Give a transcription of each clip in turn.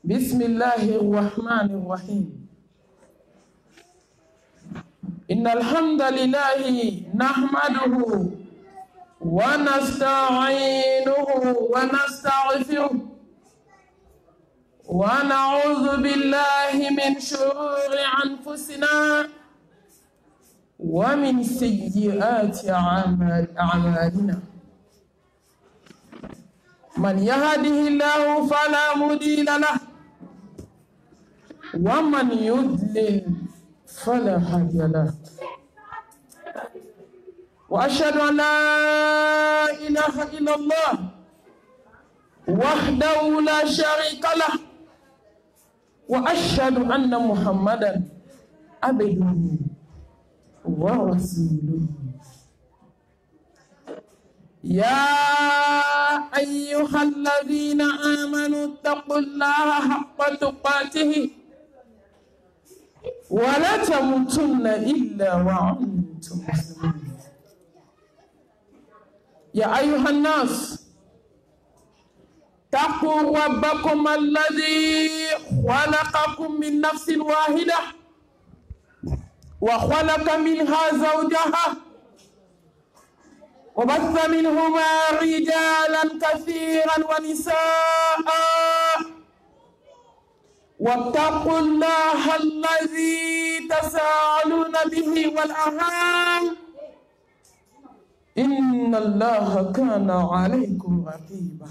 بسم الله الرحمن الرحيم. إن الحمد لله نحمده ونستعينه ونستغفره ونعوذ بالله من شرور أنفسنا ومن سيئات أعمالنا. من يهده الله فلا مضل له ومن يضلل فلا هادي له. وأشهد أن لا إله إلا الله وحده لا شريك له وأشهد أن محمدا عبده ورسوله. يا أيها الذين آمنوا اتقوا الله حق تقاته ولا تموتن إلا وأنتم مسلمون. يا أيها الناس اتقوا ربكم الذي خلقكم من نفس واحدة وخلق منها زوجها وبث منهما رجالا كثيرا ونساء واتقوا الله الذي تساءلون به والأرحام إن الله كان عليكم رقيبا.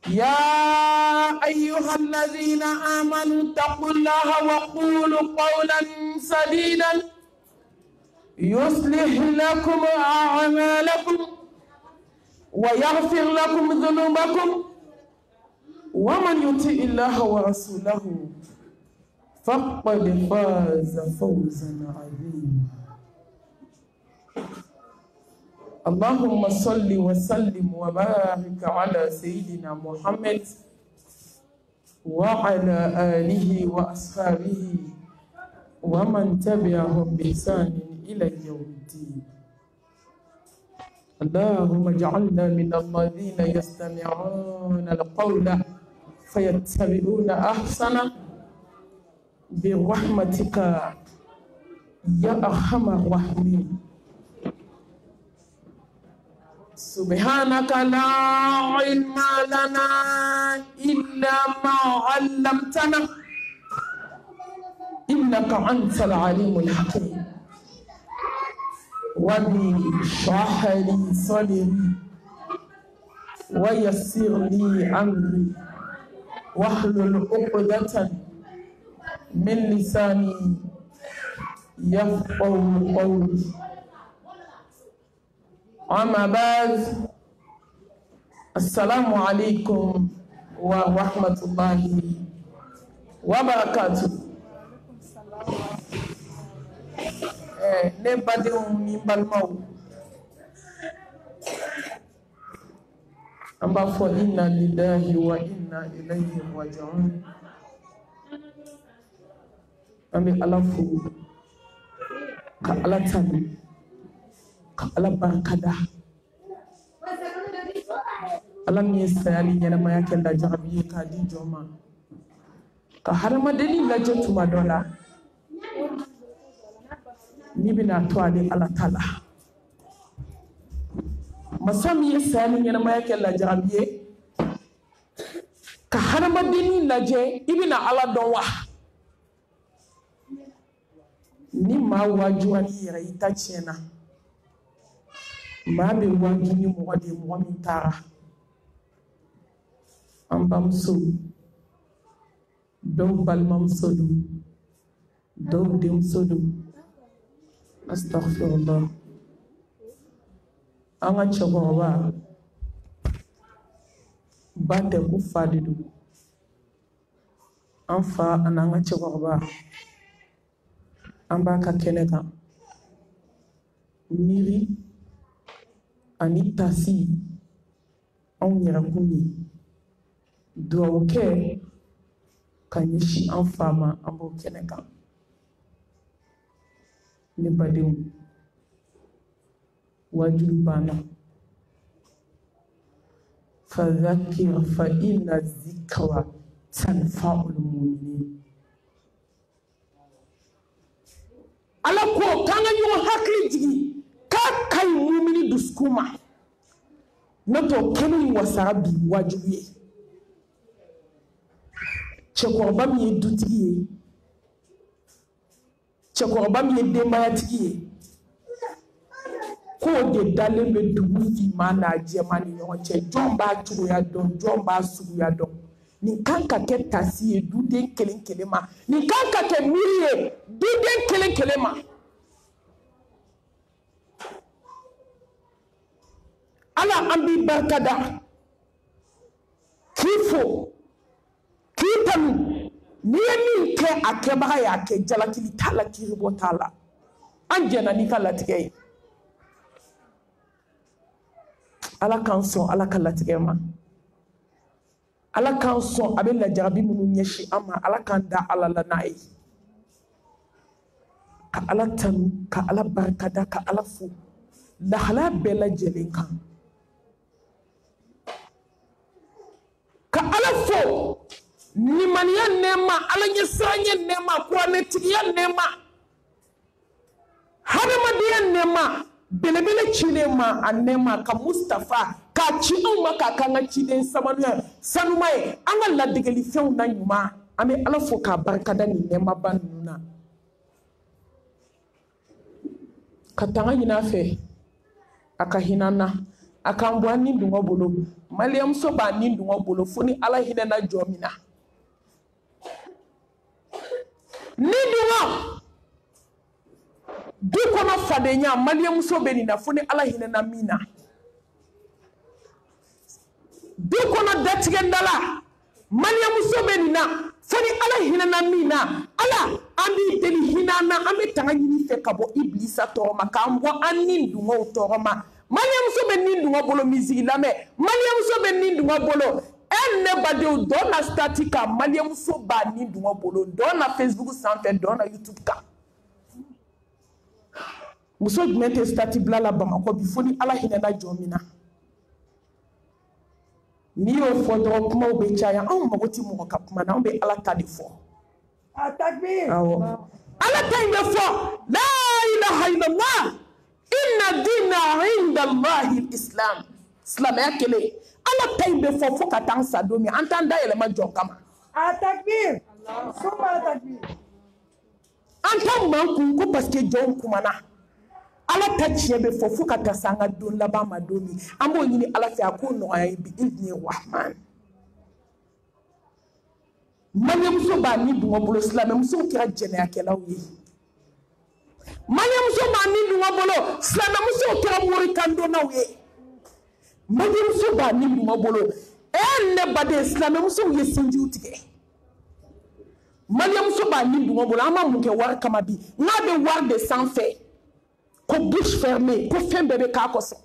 يا أيها الذين آمنوا اتقوا الله وقولوا قولا سديدا يصلح لكم أعمالكم ويغفر لكم ذنوبكم ومن يطع الله ورسوله فقد فاز فوزا عظيما. اللهم صل وسلم وبارك على سيدنا محمد وعلى آله وأصحابه ومن تبعهم بإحسان إلى يوم الدين. اللهم اجعلنا من الذين يستمعون القول فيتبعون أحسنه برحمتك يا أرحم الراحمين. سبحانك لا علم لنا إلا ما علمتنا إنك أنت العليم الحكيم. ربي اشرح لي صدري ويسر لي أمري واحلل عقدة من لساني يفقهوا قولي. أما بعد، السلام عليكم ورحمة الله وبركاته. Ne badenw ni balimaw, an b'a fɔ inna lillahi wa inna ilayhi raji'un. An bɛ Ala fo ka Ala tanu ka Ala barikada. Ala min ye saya ni ɲɛnamaya kɛ lajarabi ye k'a di jɔn ma ka hadamadenni lajɛ tuma dɔ la ni bina to ale Ala ta la. Masa min ye saya ni ɲɛnamaya kɛ lajarabi ye ka hadamadenni lajɛ i bina Ala dɔn wa? Ni maa wajuwa ni yɛrɛ i ta tiɲɛna, maa bɛ waju ni mɔgɔ de ye mɔgɔ min taara. An bamuso dɔw balimamuso don, dɔw denmuso don. Astaghfirullah. An ka cɛkɔrɔba ba tɛ ko fa de don. An fa ani an ka cɛkɔrɔba an b'a ka kɛnɛ kan. Miiri ani tasi anw yɛrɛkun ye. Dugawu kɛ ka ɲɛsin an fa ma, an b'o kɛnɛ kan. Ne badenw, wajuru banna. فذكر فإن الذكرى تنفع المؤمنين ala ko kanga ɲɔgɔn hakili jigi k'a ka ɲi mumini dusukun ma n'o tɛ kɛnɛ in wasara bi wajibi ye cɛkɔrɔba min ye dutigi ye cɛkɔrɔba min ye denbayatigi ye k'o de dalen bɛ dugu finman n'a jɛman ni ɲɔgɔn cɛ jɔn b'a cogoya dɔn jɔn b'a suguya dɔn nin kan ka kɛ tasi ye duden kelen kelen ma nin kan ka kɛ miiri ye duden kelen kelen ma ala an b'i barika da k'i fo k'i tanu n'i ye min kɛ a kɛbaga y'a kɛ jalakili t'a la kiiribɔ t'a la an jɛna n'i ka latigɛ ye ala k'an sɔn ala ka latigɛ ma ala k'an sɔn a bɛ lajarabi minnu ɲɛsin an ma ala k'an da ala la n'a ye ka ala tanu ka ala barika da ka ala fo lahala bɛɛ lajɛlen kan ka ala fo nimaniya nɛɛma ala ɲɛsiranya nɛɛma kuranɛtigiya nɛɛma hadamadenya nɛɛma belebele cilen ma a nɛɛma ka mustafa k'a ci anw ma k'a k'an ka ciden sanuma ye an ka ladegelifɛnw na ɲuman an bɛ ala fo k'a barikada nin nɛɛmaba ninnu na ka tanga ɲini a fɛ a ka hinɛ an na a k'an bɔ an ni dungɔ bolo maliyamuso b'a ni dungɔ bolo fo ni ala hinɛna jɔ min na ni dungɔ du kɔnɔ fadenya maliyamuso bɛ nin na fo ni ala hinɛna min na du kɔnɔ datigɛndala maliyamuso bɛ nin na fo ni ala hinɛna min na ala an b'i deli hinɛ an na an bɛ tanga ɲini fɛ ka bɔ ibilisa tɔɔrɔ ma k'an bɔ an ni dungɔw tɔɔrɔ ma maliyamuso bɛ nin dungɔ bolo misigi lamɛn maliyamuso bɛ nin dungɔ bolo ne badenw dɔ na stati kan maliyamuso b'a nin dungɔ bolo dɔ na facebook sanfɛ dɔ na youtube kan muso jumɛn tɛ stati bila la bamakɔ bi fo ni ala hinɛna jɔ min na n'i y'o fɔ dɔrɔn kumaw bɛ caya anw mago tɛ mɔgɔ ka kuma na anw bɛ ala ta de fɔ awɔ ala ta in bɛ fɔ la ilaha illallah inna dina inda allahi islam silamɛya kelen ala ta in bɛ fɔ fo ka taa an sa don min an t'an da yɛlɛma jɔn kama an t'an man kun ko parce que jɔnw kumana ala ta tiɲɛ bɛ fɔ fo ka taa se an ka don laban ma don min an b'o ɲini ala fɛ a k'o nɔgɔya ye bi idini rahman maliyamuso b'a ni dungɔ bolo silamɛmusow kɛra jɛnɛyakɛlaw ye maliyamuso b'a ni dungɔ bolo silamɛmusow kɛra morikandonnaw ye maliyamuso b'a ni dungɔ bolo ne baden silamɛmusow ye sinjiw tigɛ maliyamuso b'a ni dungɔ bolo an ma mun kɛ wari kama bi n'a bɛ wari de sanfɛ ko bouche fermée ko fɛn bɛɛ bɛ k'a kɔsɔn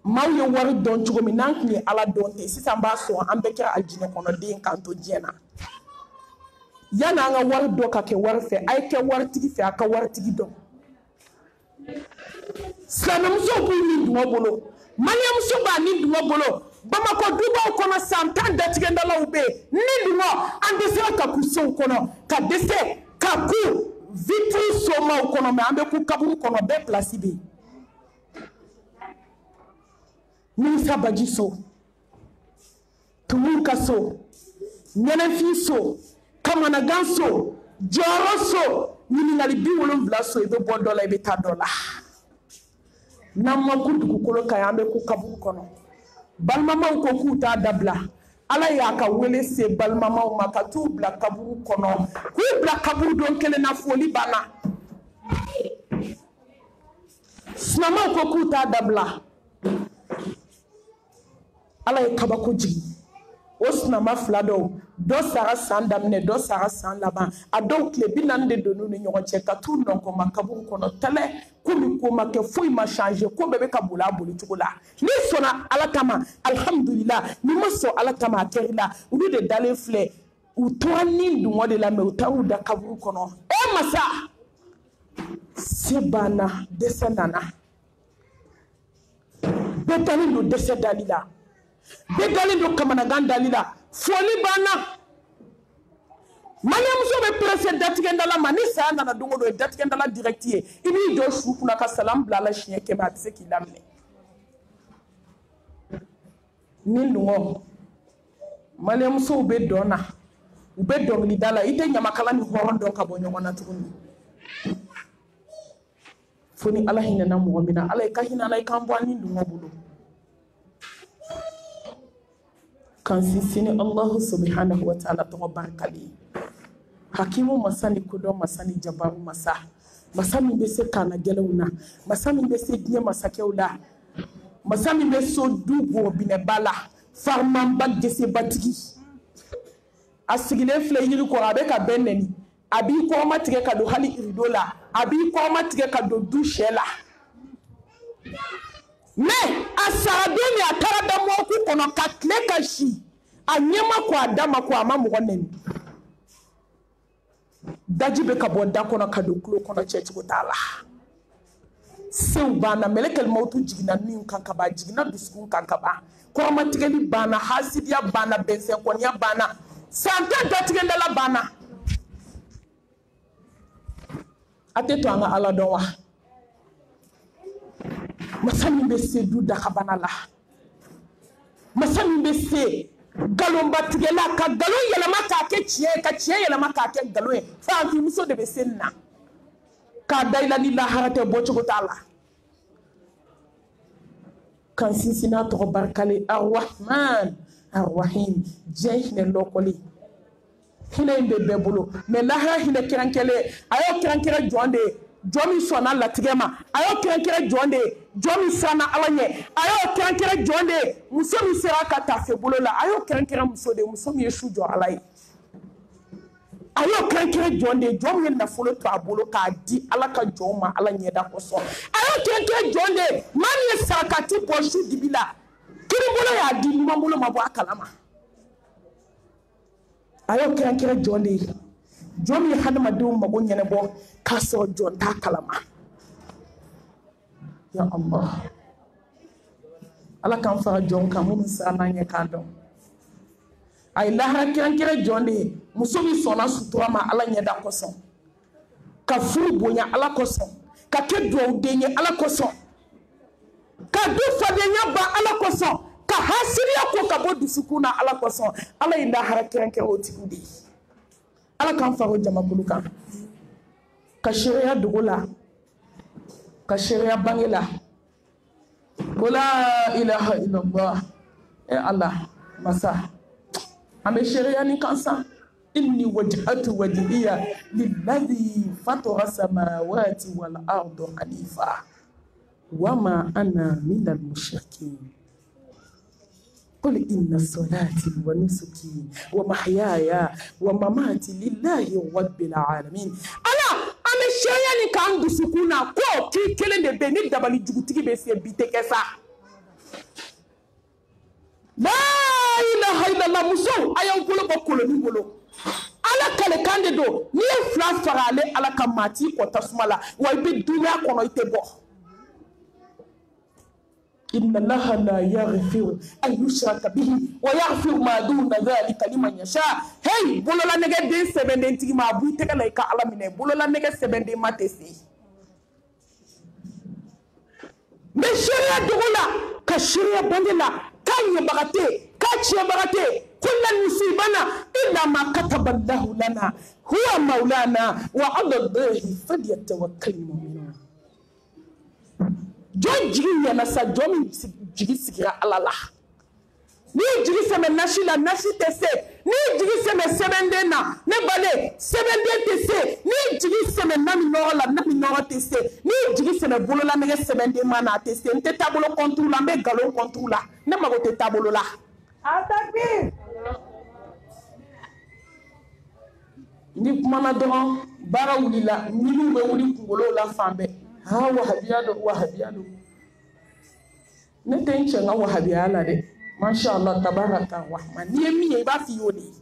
maaw ye wari dɔn cogo min n'an tun ye ala dɔn ten sisan b'a sɔn an bɛɛ kɛra alijinɛ kɔnɔden k'an to diɲɛ na yanni an ka wari dɔ ka kɛ wari fɛ a ye kɛ waritigi fɛ a ka waritigi dɔn silamɛmusow b'u ni dungɔ bolo maliyamuso b'a ni dungɔ bolo bamakɔ dubaw kɔnɔ san 10 datigɛndalaw bɛ yen ni dungɔ an dɛsɛra ka k'u sow kɔnɔ ka dɛsɛ ka k'u vitri somaw kɔnɔ mɛ an bɛ k'u kaburu kɔnɔ bɛɛ pilasi bɛ yen Minisa Baji so Tumun ka so Ɲɛnɛfin so Kamanagan so Jɔyɔrɔ so ɲininkali 70 so i bɛ bɔ dɔ la i bɛ taa dɔ la n'an ma ku dugukolo kan an bɛ ku kaburu kɔnɔ balimamaw ko k'u t'a dabila ala y'a ka wele se balimamaw ma ka t'u bila kaburu kɔnɔ k'u bila kaburu don kelen na foli banna sinamaw ko k'u t'a dabila ala ye kabako jigin o sinama fila dɔ sara san daminɛ dɔ sara san laban a dɔw tile 40 de donn'u ni ɲɔgɔn cɛ ka t'u nɔnkɔma kaburu kɔnɔ tɛlɛ komi ko ma kɛ foyi ma changer ko bɛɛ bɛ ka boli a boli cogo la ni sɔnna ala tama alhamdulillah ni ma sɔn ala tama a kɛr'i la olu de dalen filɛ u tora ni dungɔ de la mɛ u taar'u da kaburu kɔnɔ masa se banna dɛsɛ nana bedalin do dese dalila bedalin do kamanagan dalila foli bana mane muso be presse datigenda la mani sa na dongo do datigenda la directie ibi do su kuna ka salam bla la chien ke ba tse ki lamne ni lungo mane muso be dona ube dongli dala ite nyamakala ni horondo ka bonyo ngona tukuni foni ala hina na mu'mina ala ka hina na ikambo ani lungo bulu kan sisini Allah subhanahu wa ta'ala to barakali hakimu masani kudo masani jabaru masami be se kana gelewna masami be se dinya masakewla masami be so dugo bine bala farman bagge se batigi asigile fle yiri ko abe ka beneni abi ko matige ka do hali iridola abi ko matige ka do dushela me asaradoni atarada mo ku kono ka kle ka shi anyema ko adama ko amamu woneni dajibe ka bonda kono ka do klo kono church ko tala sew bana melekel mautu jigina nin kanka ba jigina duskun kanka ba ko matige li bana hasidiya bana bense konya bana santa datigenda la bana ate to anga ala do wa masami be se du da kabana la masami be se galon batigela ka galon yela maka ke chie ka chie yela maka ke galon fa fi muso de be senna ka daila ni la harate bocho ko tala kan sinsina to barkale arrahman arrahim jehne lokoli hina imbe bebulo me laha hina kirankele ayo kirankere jonde jomi sona latigema ayo kirankere jonde jomi sana alanye ayo kirankere jonde muso mi sera ka tafe bulo la ayo kirankere muso de muso mi yeshu jo alai ayo kirankere jonde jomi na folo to abulo ka di alaka joma alanye da koso ayo kirankere jonde mani sakati poshu dibila kiribulo ya di mambulo mabo akalama ayo kirankere jonde jomi hadama dum mago nyene bo kaso jon ta kalama ya Allah ala kan fa jon kan mun sana nye kando ay la kirankere jonde musomi sona sutura ma ala nye da koso ka furu bonya ala koso ka keddo denye ala koso ka du fadenya ba ala koso ka hasiriya ko ka bodu sukuna ala koso ala ila harakiranke otikudi ala kan faro jama bulukan ka sharia dugula ka sharia bangila wala ilaha illallah Allah masa ame sharia ni kansa inni wajhatu wajhiya lilladhi fatara samawati wal ardi hanifa wama ana minal mushrikin قل إن صلاتي ونسكي ومحياي ومماتي لله رب العالمين أنا أنا شيئا كان بسكونا كو كي كلن دي بني دبالي جوتي بيسي بيتكسا لا إله إلا الله مسو أيام كله بقوله نقوله ala kale kandido ni fla farale ala kamati ko tasmala way be dunya ko no itebo inna allaha la yaghfiru an yushraka bihi wa yaghfiru ma duna dhalika liman yasha hey bolola nege de sebende tigi ma bu tegala ka ala mine bolola nege sebende matesi me sharia dogola ka sharia bandila kanye bagate ka chie bagate kullan musibana illa ma kataba allah lana huwa maulana wa ala allahi falyatawakkalul mu'minun John jigi yana sa John jigi sigira alala ni jigi seme nashila nashi tese ni jigi seme sebende na ne bale sebende tese ni jigi seme nami nora tese ni jigi seme bolola nege sebende mana tese nte tabolo contrôle ambe galon contrôle ne mago te tabolo la atakbi ni kumana doron bara wulila nilu be wuli kungolo la fambe ha wahabiyado ne tenche nga wahabiyala de masha Allah tabaraka rahman ni emiye ba fi yoni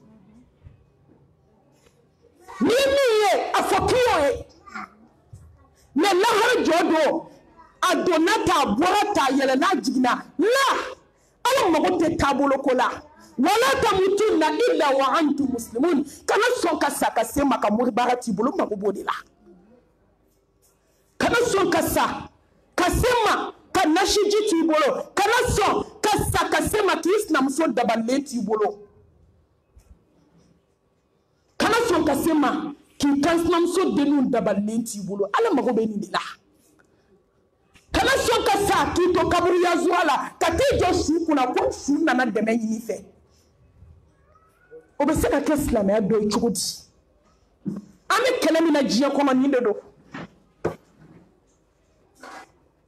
ni emiye afokiyo e ne lahar jodo a donna ta bɔra ta yɛlɛna jigina la ala mago tɛ taabolo ko la wala tamutunna illa wa antum muslimun kana sɔn ka sa ka se ma ka mori baara t'i bolo mago b'o de la kana sɔn ka sa ka se ma ka nasiji t'i bolo kana sɔn ka sa ka se ma k'i sinamuso dabalilen t'i bolo kana sɔn ka se ma k'i kan sinamuso denninw dabalilen t'i bolo ala mago bɛ nin de la kana sɔn ka sa k'i to kaburiya zuwa la ka t'i jɔ su kunna ko su nana dɛmɛ ɲini fɛ o bɛ se ka kɛ silamɛya dɔ ye cogo di an bɛ kɛlɛ min na diɲɛ kɔnɔ nin de don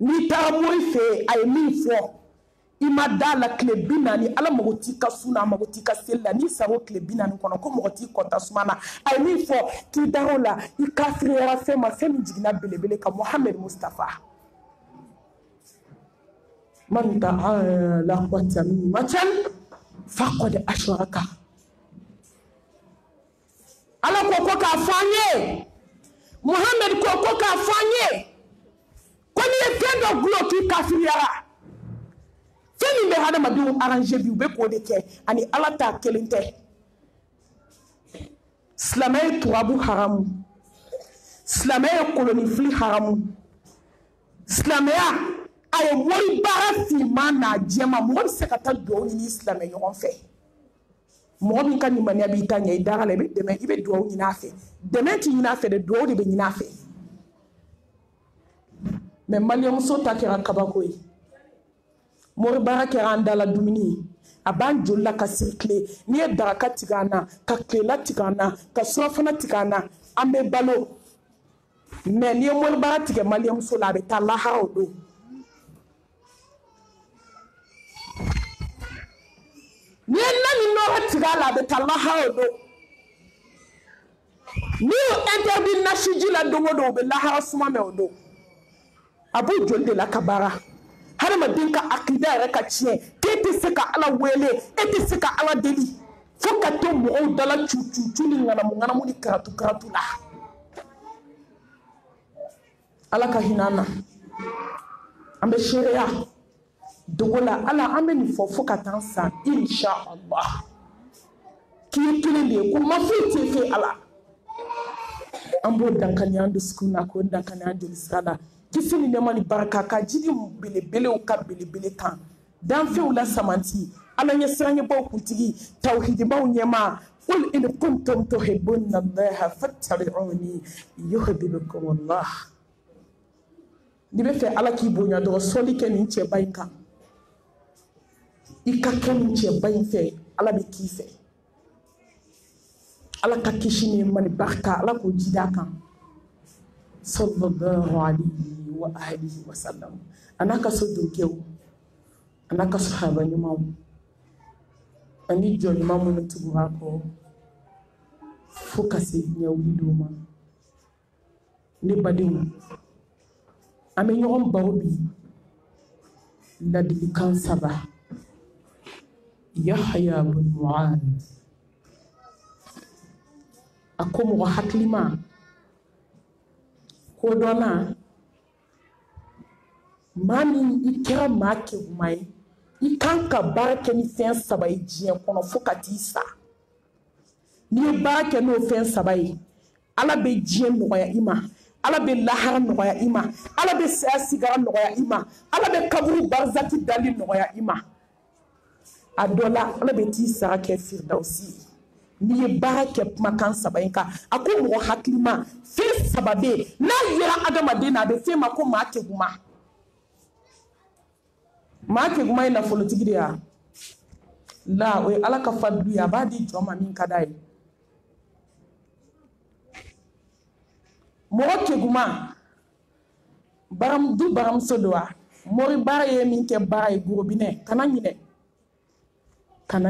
n'i taara mori fɛ a ye min fɔ i ma da la tile 40 ala mago t'i ka sun na mago t'i ka seli la n'i sara o tile 40 kɔnɔ ko mɔgɔ t'i kɔnta suma na a ye min fɔ k'i da o la i kafiriyara fɛn ma fɛn min jiginna belebele ka Muhammed Mustafa man ta'ala tamimatan faqad ashraka ala ko k'a fɔ an ye Muhammed ko k'a fɔ an ye ko n'i ye fɛn dɔ gulo k'i kafiriyara fɛn min bɛ hadamadenw arranger bi u bɛ k'o de kɛ ani ala ta kelen tɛ silamɛya ye turabu haramu silamɛya ye kolonifili haramu silamɛya a ye mori baara finman n'a jɛma mɔgɔ bɛ se ka taa duwawu ɲini silamɛ ɲɔgɔn fɛ mɔgɔ min ka limaniya b'i ta ɲɛ i dara la i bɛ dɛmɛ i bɛ duwawu ɲini a fɛ dɛmɛ tɛ ɲini a fɛ dɛ duwawu de bɛ ɲini a fɛ mais maliyɛnmuso ta kɛra kabako ye mori baara kɛra an dala dumuni ye a b'an joli la ka siri tile n'i ye daraka tigɛ an na ka tilela tigɛ an na ka surafana tigɛ an na an bɛ balo mais n'i ye mori baara tigɛ maliyɛnmuso la a bɛ taa lahara o don n'i ye nani nɔrɔ tigɛ a la a bɛ taa lahara o don n'i y'o interdit nasiji la don o don o bɛ lahara suma mɛn o don a b'o joli de la ka baara hadamaden ka akida yɛrɛ ka tiɲɛ k'e tɛ se ka ala wele e tɛ se ka ala deli fo ka to mɔgɔw dala cucu ni ŋanamu ni karatu la ala ka hinɛ an na an bɛ seereya dogo la ala an bɛ nin fɔ ka taa san inshallah k'i ye kelen de ye ko ma foyi tɛ fɛ ala an b'o dankani an dusukun na k'o dankani an joli sira la kisi ni nɛɛma ni baraka ka jidi belebelew ka belebele kan danfɛnw la samanti ala ɲɛ siranɲɛbaw kuntigi tawhidibaw ɲɛma qul in kuntum tuhibbuna allaha fattabi'uni yuhibbukum allah n'i bɛ fɛ ala k'i bonya dɔrɔn sɔli kɛ nin cɛba in kan i ka kɛ nin cɛba in fɛ ala bɛ k'i fɛ ala ka kisi ni nɛɛma ni baraka ala k'o jida kan sallallahu alaihi wa alihi wa sallam ana ka so dunkew ana ka sahaba ɲumanw ani jɔn ɲuman minnu tugura kɔ fo ka se ɲɛwilidenw ma ne badenw an bɛ ɲɔgɔn baro bi ladilikan 3 Yahya bin Mu'adh a ko mɔgɔ hakilima ko dɔnna maa min i kɛra maa kɛguma ye i kan ka baara kɛ ni fɛn 3 ye diɲɛ kɔnɔ fo ka t'i sa n'i ye baara kɛ n'o fɛn 3 ye ala bɛ diɲɛ nɔgɔya i ma ala bɛ lahara nɔgɔya i ma ala bɛ saya sigara nɔgɔya i ma ala bɛ kaburu barzaki dali nɔgɔya i ma a dɔ la ala bɛ t'i sara kɛ firdausi ye n'i ye baara kɛ kumakan 3 in kan a ko mɔgɔ hakilima fɛn 3 bɛ yen n'a yera adamaden na a bɛ f'e ma ko maa kɛguma maa kɛguma ye nafolotigi de ya la o ye ala ka fadlu ye a b'a di jɔn ma min ka d'a ye mɔgɔ kɛguma du baramuso don wa mori baara ye min kɛ baara ye gorobinɛ kana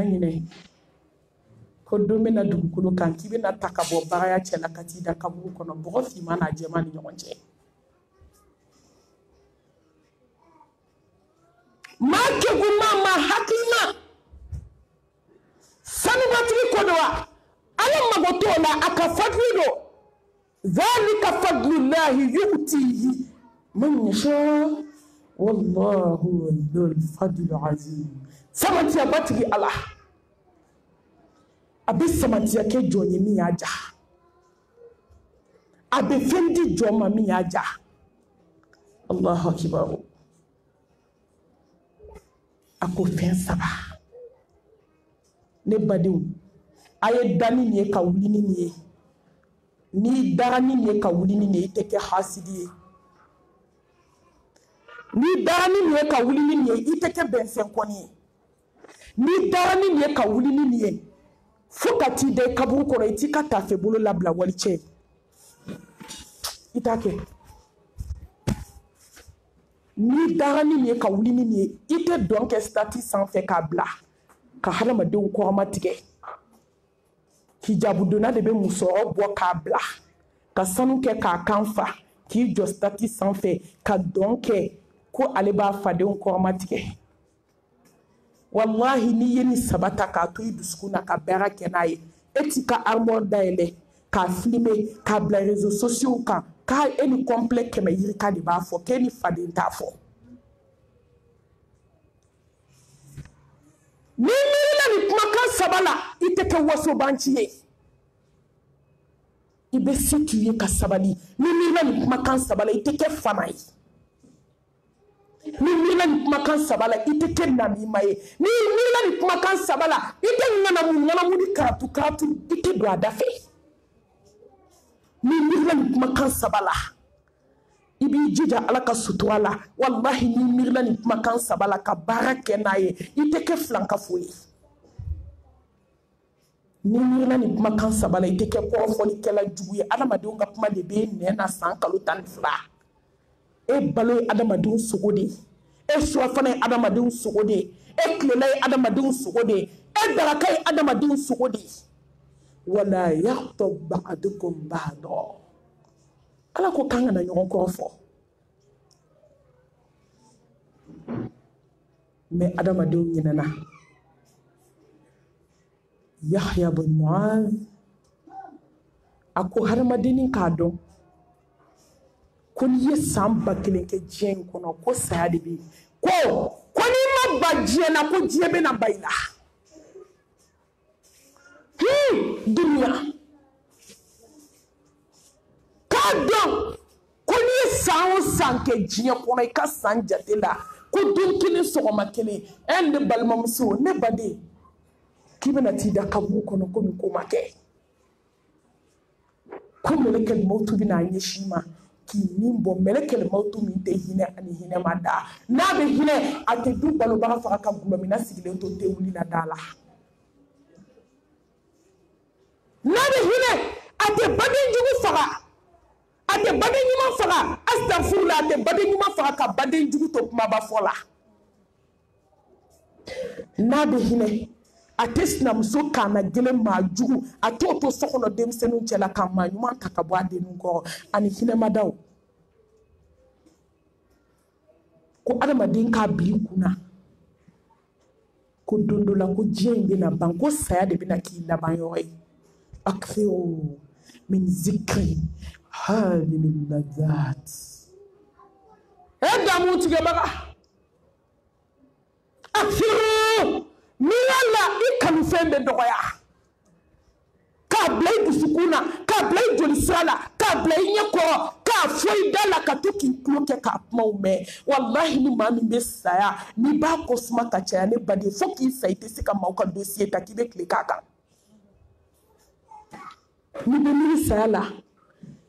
ɲinɛ ko don bɛna dugukolo kan k'i bɛna ta ka bɔ baaraya cɛ la ka t'i da kaburu kɔnɔ bɔgɔ finman n'a jɛman ni ɲɔgɔn cɛ maa kɛguma maa hakilima sanubatigi ko don wa ala mago t'o la a ka fadlu don ذلك فضل الله يؤتيه من يشاء wallahu dhul fadl azim. Samati abatigi Allah abe samati ake jonye mi aja abe fendi joma mi aja. Allahu akbar. Ako fen saba ne badiw aye dani ni ka wuli ni ni dani ni ka wuli ni te ke hasidi ni dani ni ka wuli ni ite ke bensen koni ni dani ni ka wuli ni fokati de kaburu ko iti ka tafe bolo labla waliche itake ni dani ni ka wuli ni ite donc stati sans fait kabla ka halama de ko amatige hijabu dona de be musoro bo kabla ka sanu ke ka kanfa ki jo stati sans fait ka donc ko aleba fade ko amatige. Wallahi ni yeni sabata ka to iduskuna ka bera kenaye etika armor daile ka filmer ka bla réseaux sociaux ka eni complet kema yiri ka di ba fo keni fade nta fo ni ni makan sabala iteke waso banchiye ibe situye ka sabali ni makan sabala iteke famai ni makan sabala iteke nami maye ni makan sabala ite ngana mu ni karatu ite do adafe ni makan sabala ibi jija ala ka sutuala wallahi ni makan sabala ka barake naye iteke flanka foyi ni makan sabala iteke porofoli kala juguye adamadu nga kuma de be nena sankalo tan fla e balo adamadu sugode e suafane adamadu sugode e klelay adamadu sugode e darakay adamadu sugode wala yaqtab ba'dukum ba'da ala ko kanga na nyon ko fo mais adamadu nyinana Yahya bin Mu'adh ako haramadini kado kun ye samba kelen ke jeng kono ko sayade bi ko ni mabba jena ko jebe na bayla dunya kado ko ni sanke jeng kono ka sanjatela ko dunkini sogoma kelen ende balmamso ne bade kibena tida kabu kono ko mi ko make ko melekel mautu bina yeshima ki nimbo melekel mautu min te hine ani hine mada na be hine ate du balo ba fa ka gulo mina sigile to te wuli na dala na be hine ate badin jugu fara ate badin nyuma fara astaghfirullah ate badin nyuma fara ka badin jugu to kuma ba fola na be hine atesna muso kana gele majugu atoto sokono demsenu chela kama nyuma takabwa denu ko ani hine madaw ko adama din ka bi kuna ko dondola ko jembe na banko saya de bina ki la banyoy akhiru min zikri hadi min ladat edamu tigabaka akhiru Miyala ikanu fende doya ka blay dusukuna ka blay jolisala ka blay nyeko ka foidala ka toki kloke ka maume wallahi ni mami besaya ni ba kosma ka cha ne bade foki saite sika mauka dossier ta kibe klikaka ni be ni sala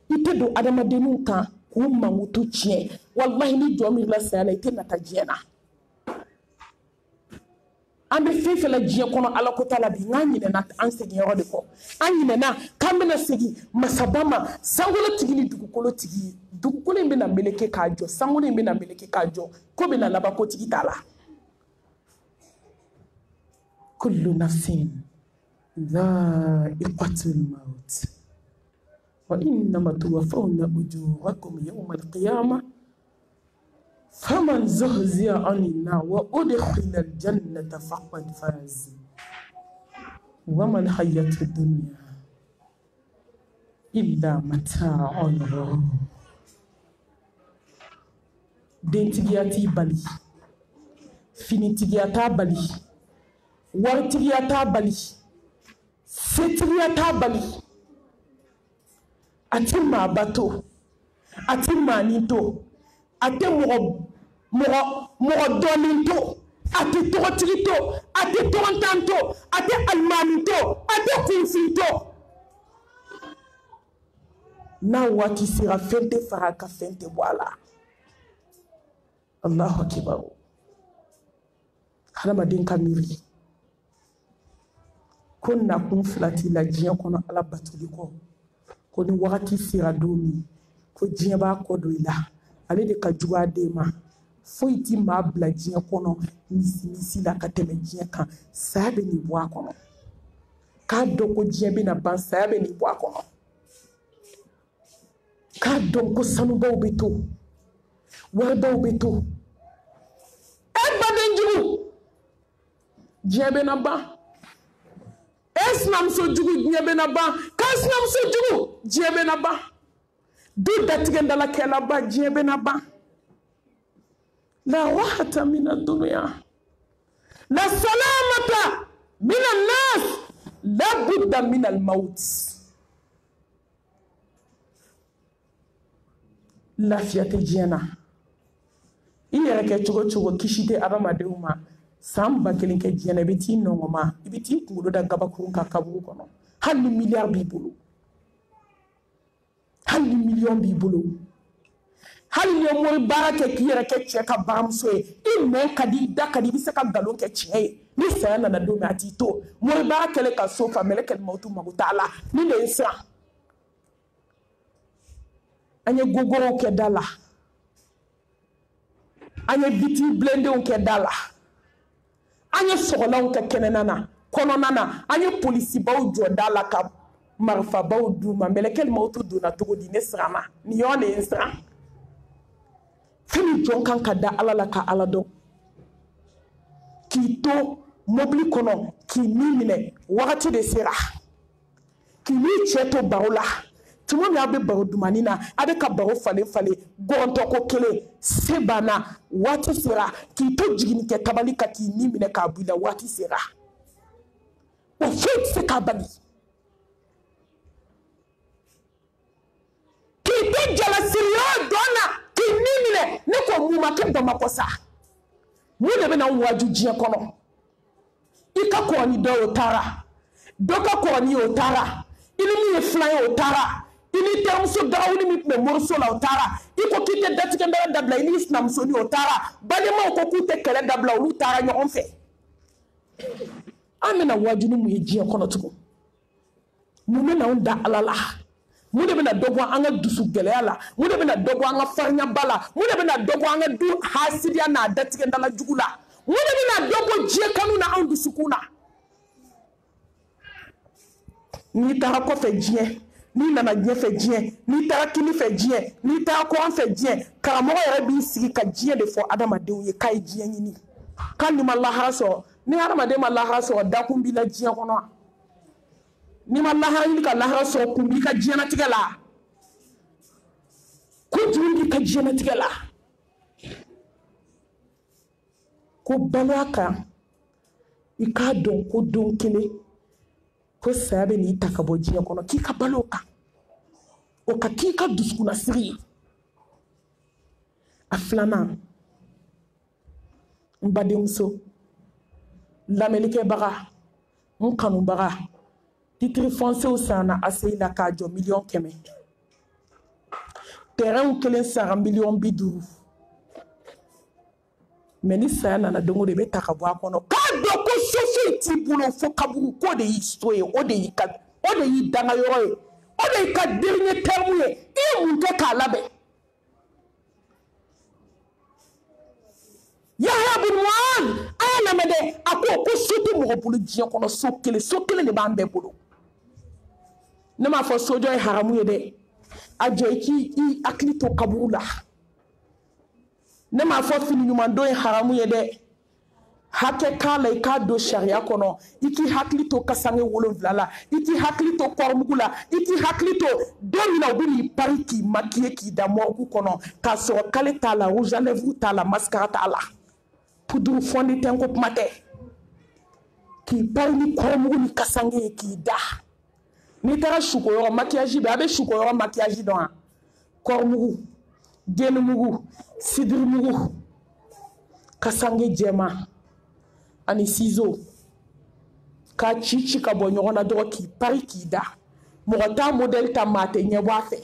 ite do adama denu kan ko mamutu chie wallahi ni jomi la sala ite natajena ambe fefe la jiya kono ala ko tala bi ngani na ansegi yoro de ko anyi na kamena segi masabama sangolo tigini dugukolo tigi dugukolo mbe na meleke kajo sangolo mbe na meleke kajo ko be na laba ko tigi tala kullu nafsin dha'iqatul maut wa innama tuwaffawna ujurakum yawmal qiyamah فمن زهزي عن النار وأدخل الجنة فقد فاز وما الحياة الدنيا إلا متاع الغرور dentigiya t'i bali finitigiya t'a bali waritigiya t'a bali setigiya t'a bali a tɛ maaba to a tɛ maani to a tɛ mɔgɔ dɔɔnin to a tɛ tɔgɔtigi to a tɛ tɔgɔntan to a tɛ alimaami to a tɛ kunfin to n'a waati sera fɛn tɛ fara ka fɛn tɛ bɔ a la Allahu akibar hadamaden ka miiri ko nakun fila t'i la diɲɛ kɔnɔ ala batoli kɔ ko ni wagati sera don min ko diɲɛ b'a kɔ don i la ale de ka jugu a den ma foyi ti maa bila diɲɛ kɔnɔ misi la ka tɛmɛ diɲɛ kan saya bɛ nin bɔ a kɔnɔ k'a dɔn ko diɲɛ bɛna ban saya bɛ nin bɔ a kɔnɔ k'a dɔn ko sanubaw bɛ to waribaw bɛ to badenjugu diɲɛ bɛna ban sinamusojugu diɲɛ bɛna ban k'a sinamusojugu diɲɛ bɛna ban du datigɛndalakɛlaba diɲɛ bɛna ban la wahata mina dunya la salamata mina nas la budda min al maut lafiya tɛ diɲɛ na i yɛrɛ kɛ cogo cogo kisi tɛ adamadenw ma san 1000 kɛ diɲɛ na i bɛ t'i nɔngɔma i bɛ t'i kunkolo da gabakurun kan kaburu kɔnɔ hali ni miliyari b'i bolo hali ni miliyɔn b'i bolo hali ni ye mori baara kɛ k'i yɛrɛ kɛ cɛ ka baramuso ye i nɛn ka di i da ka di i bɛ se ka nkalon kɛ tiɲɛ ye ni saya nana don min a t'i to mori baara kɛlen ka so fa mɛlɛkɛl mawutu mago t'a la ni de ye siran an ye gogorow kɛ da la an ye biti bilendenw kɛ da la an ye sɔgɔlanw kɛ kɔnɔna na an ye polisibaw jɔ da la ka marifabaw d'u ma mɛlɛkɛl mawutu donna cogo di ne siranna nin yɔrɔ de ye n siran fɛn min jɔn kan ka da ala la ka ala dɔn k'i to mobili kɔnɔ k'i ni minɛ wagati de sera k'i n'i cɛ to baro la tuma min a bɛ baro dumani na a bɛ ka baro falen gɔrɔntɔko kelen se banna waati sera k'i to jiginnikɛ tabali kan k'i ni minɛ k'a bɔ i la waati sera wa foyi tɛ se k'a bali k'i to jalasiriya dɔn na k'i ni minɛ ne ko mun ma kɛ bamakɔ sa mun de bɛ na waju diɲɛ kɔnɔ i ka kɔrɔ ni dɔ y'o taara dɔ ka kɔrɔ ni y'o taara i ni min ye filan ye o taara i ni terimuso dagawuli min tun bɛ moriso la o taara i ko k'i tɛ datigɛndala dabila i ni sinamuso ni o taara balimaw ko k'u tɛ kɛlɛ dabila olu taara ɲɔgɔn fɛ an bɛna waju ni mun ye diɲɛ kɔnɔ tugun mun bɛ n'anw da ala la mun de bɛna dɔ bɔ an ka dusu gɛlɛya la mun de bɛna dɔ bɔ an ka farinyaba la mun de bɛna dɔ bɔ an ka du hasidiya n'a datigɛndala jugu la mun de bɛna dɔ bɔ diɲɛ kanu na anw dusukun na n'i taara kɔfɛ diɲɛ n'i nana ɲɛfɛ diɲɛ n'i taara kini fɛ diɲɛ n'i taara kɔn fɛ diɲɛ karamɔgɔ yɛrɛ b'i sigi ka diɲɛ de fɔ adamadenw ye k'a ye diɲɛ ɲini k'a ni ma lahara sɔrɔ ni adamaden ma lahara sɔrɔ dakun b'i la diɲɛ kɔnɔ n'i ma lahara ɲini ka lahara sɔrɔ kun b'i ka diɲɛnatigɛ la kojugu b'i ka diɲɛnatigɛ la ko baloya kan i k'a dɔn ko don kelen ko saya bɛ n'i ta ka bɔ diɲɛ kɔnɔ k'i ka balo kan o ka k'i ka dusukunnasiri ye a filanan n badenmuso lamɛnnikɛbaga n kanubaga titiri fɔnsew sanna aseyi la k'a jɔ 100 000 terrain kelen sara 50 mais ni saya nana don o don i bɛ ta ka bɔ a kɔnɔ k'a dɔn ko so foyi t'i bolo fo kaburu k'o de y'i so ye o de y'i dangayɔrɔ ye o de y'i ka dernier terme ye i ye mun kɛ k'a labɛn Yahya bin Mu'adh a y'a lamɛn dɛ a ko so tɛ mɔgɔ bolo diɲɛ kɔnɔ so kelen de b'an bɛɛ bolo ne m'a fɔ sojɔ ye haramu ye dɛ a jɔ i k'i hakili to kaburu la ne m'a fɔ fini ɲuman don ye haramu ye dɛ hake kala i ka do sharia kono iki hakli to kasange wolonvla la iki hakli to kormugula iki hakli to domina ubini pari ki makie ki da morgu kono ka so kale tala rouge à lèvres tala mascara tala poudre fond de teint ko mate ki pari ni kormugu ni kasange ki da ni tara shuko yo maquillage be abe shuko yo maquillage don kormugu genumugu sidrimugu kasange jema ani ciseau ka chichi ka bo nyona do ki pari ki da mo ta model ta mate nye wafe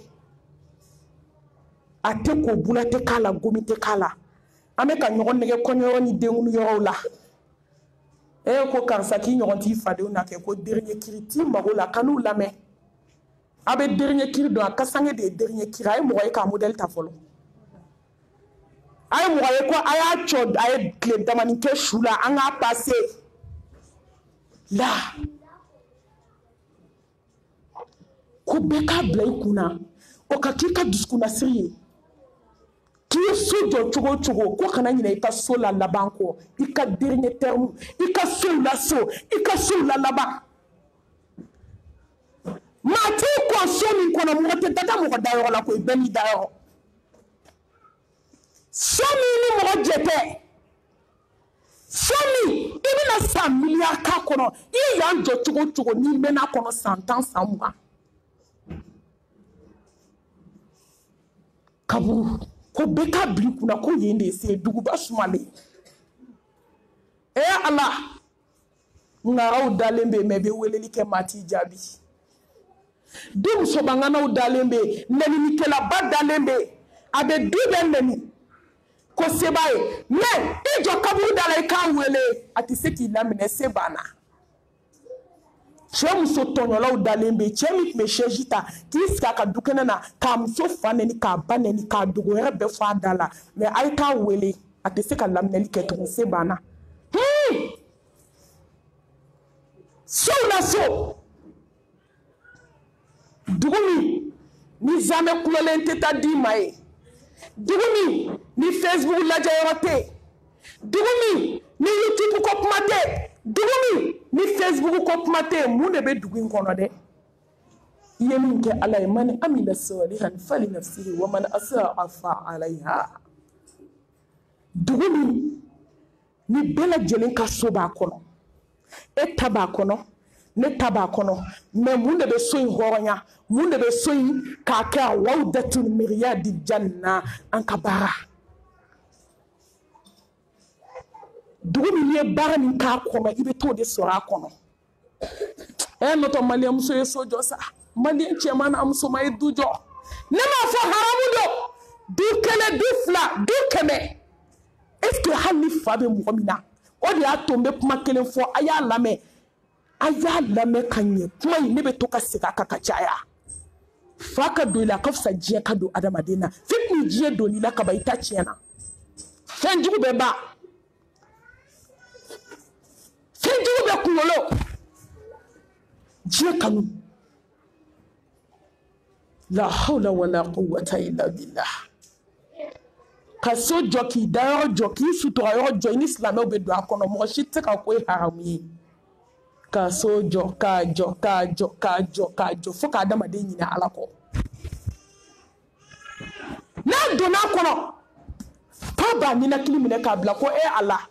ate ko bula te kala gomi te kala ame ka nyon nege konyo ni dengunu yo la e ko kansa ki nyon ti fade na ke ko dernier kiriti mago la kanu lame abe dernier kiri do kasange de dernier kiri ay mo ka model ta folo ay mo ko aya chod ay kleb damani ke shula anga passé la ko beka blay kuna o ka kika duskuna siriye ki so do chogo ko kana nyina ika so la labanko ika dernier terme ika so la laba mati ko so mi ko na mo te tata mo ko dayo la ko beni dayo somi ni mo jete somi ibi na 100 milliards ka kono i yan jo chogo ni mena kono 100 ans 100 mois kabu ko beka bliku na ko yende se dugu ba sumale Allah ngaraw dalembe mebe weleli ke mati jabi dum so bangana dalembe nani mikela ba dalembe abe dube nani ko sebaye mais ijo kabu dala ka wele ati seki lamine sebana chemu so tonyola dalembe chemi me shejita kiska ka dukena na kam so faneni ka baneni ka dugo rebe fa dala mais ay ka wele ati seka lamine ke to sebana so dugumi ni jamais kulolente ta di mai dugumi ni Facebook la jayote dugumi ni YouTube ko kumate dugumi ni Facebook ko kumate mu de be dugun kono de yemin ke alay man amila salihan fali nafsihi wa man asaa fa alaiha dugumi ni bela jelen ka soba kono e taba kono ne taba kono me mu de be soyi horonya mu de be soyi ka ka wawdatul miryadi janna an kabara dugumi ye bara min ka kono ibe to de sora kono e no to mali am so yeso josa mali en man am so may dujo ne ma fo haramu do du kele du fla du keme est-ce que hanni fabe mo mina o de atombe kuma kelen fo aya lame kanye kuma ne be to ka sika ka kachaya faka do la kafsa jiya ka do adamadina fitni jiya do ni la ka bai ta ciyana fenjugu be ba fenjugu be kuwolo jiya kanu la hawla wala quwwata illa billah kaso joki dayo joki sutura yo jo ni islam be do akono mo shite ka ko harami kaso jo ka jo fo ka dama de nyina alako na do na kono paba ni na kilimine ka bla ko Allah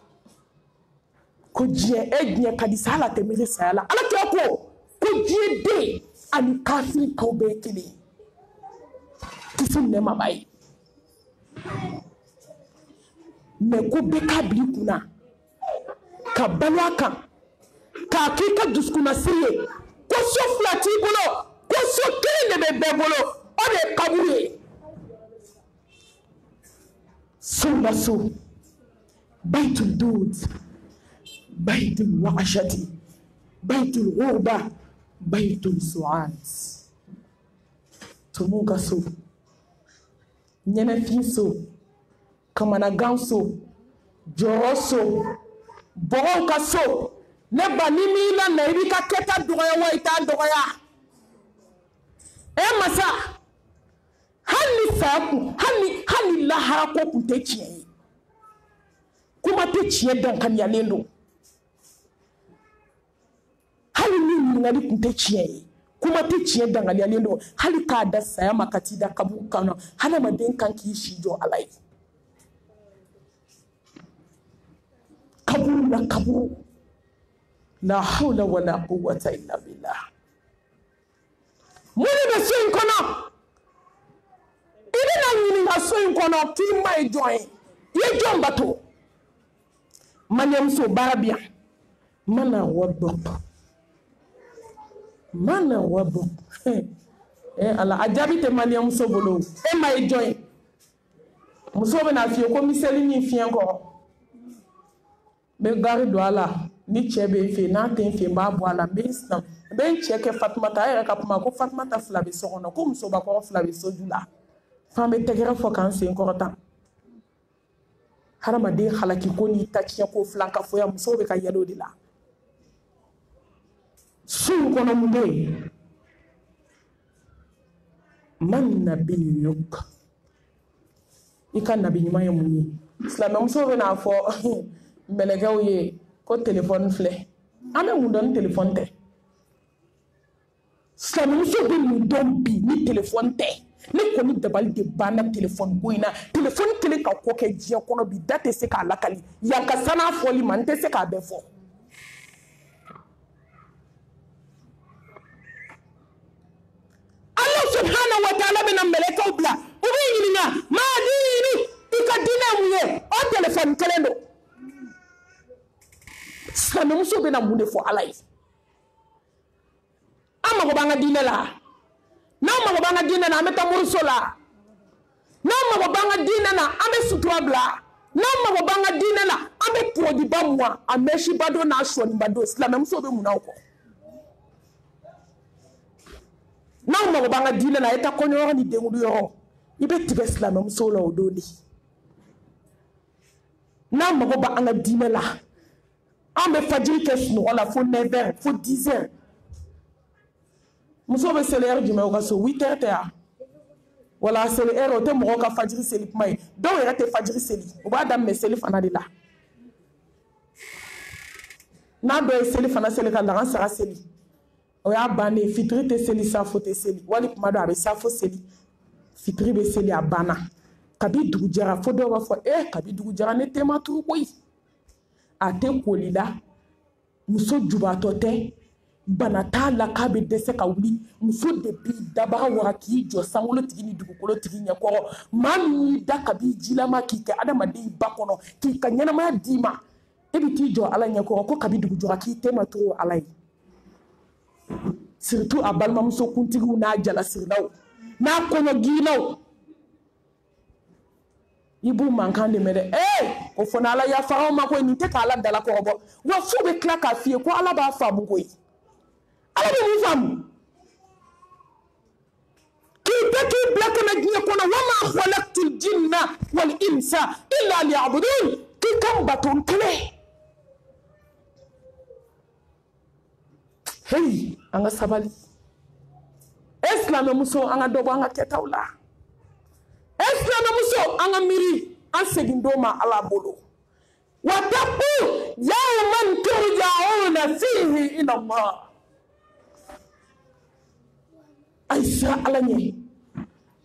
ko je ejnya kadisala te mire sala ala ko je de ani kafir ko be kili kisun ne mabai me ko be ka bli kuna ka balwa kan ka kika duskuna siye ko so flati bolo ko so kene be bolo o de kabure so baitul dud baitul wa'ashati baitul ghurba baitul su'ad tumuga so nyene fiso kamana ganso joroso boka so ne banimi la na ibi ka keta doya wa ita doya e masa hani saku hani la ha ko kutechi ku kuma tɛ tiɲɛ dankaniyalen don hali ni ɲininkali tun tɛ tiɲɛ ye kuma tɛ tiɲɛ dankaniyalen don hali k'a da saya ma ka t'i da kaburu kan na hadamaden kan k'i si jɔ Ala ye kaburu la kaburu la hawla wala quwwata illa billah mun bɛ so in kɔnɔ i bɛna ɲininka so in kɔnɔ k'i ma ye jɔn ye i ye jɔn bato Mariamuso baara bi yan mana wabɔ Ala a jaabi tɛ Mariamuso bolo e ma ye jɔn ye muso bɛna f'i ye ko miseli ni fiɲɛ kɔrɔ bɛ gari don a la ni cɛ bɛ fɛ n'a tɛ fɛ n b'a bɔ a la n bɛ n cɛ kɛ Fatumata a yɛrɛ ka kuma ko Fatumata fila bɛ so kɔnɔ ko musobakɔrɔ fila bɛ soju la f'an bɛ tɛgɛrɛ fɔ k'an sen kɔrɔta hadamaden halaki ko n'i ta tiɲɛ ko filan ka foya musow bɛ ka yɛlɛ o de la sun kɔnɔ mun bɛ yen man nabiyuk i ka nabi ɲuman ye mun ye silamɛmuso bɛ n'a fɔ mɛlɛkɛw ye ko telefɔni filɛ an bɛ mun dɔn ni telefɔni tɛ silamɛmuso bɛ mun dɔn bi ni telefɔni tɛ ne kɔni dabali de banna telefɔni ko in na telefɔni kelen ka ko kɛ diɲɛ kɔnɔ bi da tɛ se k'a lakali yan ka san'a fɔli ma n tɛ se k'a bɛɛ fɔ Allah subhanahu wa ta'ala bɛna mɛlɛkɛw bila u bɛ ɲininka maa diini i ka diinɛ mun ye o telefɔni kelen don silamɛmuso bɛna mun de fɔ Ala ye an mago b'an ka diinɛ la n'an mago b'an ka diinɛ na an bɛ taa moriso la n'an mago b'an ka diinɛ na an bɛ sutura bila n'an mago b'an ka diinɛ na an bɛ porodiba mugan a mɛsiba don n'a sɔniba don silamɛmuso bɛ mun na o kɔ n'an mago b'an ka diinɛ na i taa kɔɲɔyɔrɔ ni denkundiyɔrɔ i bɛ tigɛ silamɛmuso la o don de n'an mago b'an ka diinɛ la an bɛ fajiri kɛ sunɔgɔ la fo 9h fo 10h muso bɛ seli heure jumɛn o ka so 8h tɛ ya wala seli heure o tɛ mɔgɔw ka fajiri seli kuma ye dɔw yɛrɛ tɛ fajiri seli u b'a daminɛ seli fana de la n'a dɔ ye seli fana seli ka lagan saga seli o y'a bannen fitiri tɛ seli safo tɛ seli wali kuma dɔ a bɛ safo seli fitiri bɛ seli a banna kabi dugu jɛra fo dɔw b'a fɔ kabi dugu jɛra ne tɛ ma turu koyi a tɛ koli la muso jubatɔ tɛ bana t'a la k'a bɛ dɛsɛ ka wuli muso de b'i dabaga waga k'i jɔ sankolotigi ni dugukolotigi ɲɛkɔrɔ maa min y'i da kabi jilama k'i kɛ adamaden ba kɔnɔ k'i ka ɲɛnamaya d'i ma e bɛ t'i jɔ Ala ɲɛkɔrɔ ko kabi dugu jɔra k'i tɛ ma turu Ala ye surtout a balimamuso kuntigiw n'a jalasirilaw n'a kɔɲɔgilaw i b'u mankan de mɛn dɛ o fɔ n'Ala yafa anw ma koyi nin tɛ k'Ala dalakɔrɔbɔ wa f'u bɛ tila k'a f'i ye ko Ala b'a faamu koyi Ala bɛ mun faamu k'i bɛɛ k'i bila ka na diɲɛ kɔnɔ wa ma khalaqtul jinna wal insa illa liya'budun k'i ka n bato n kelen hey an ka sabali silamɛmuso an ka dɔ bɔ an ka kɛtaw la silamɛmuso an ka miiri an segin don ma Ala bolo wattaqu yawman turja'una fihi ila Allah an sira Ala ɲɛ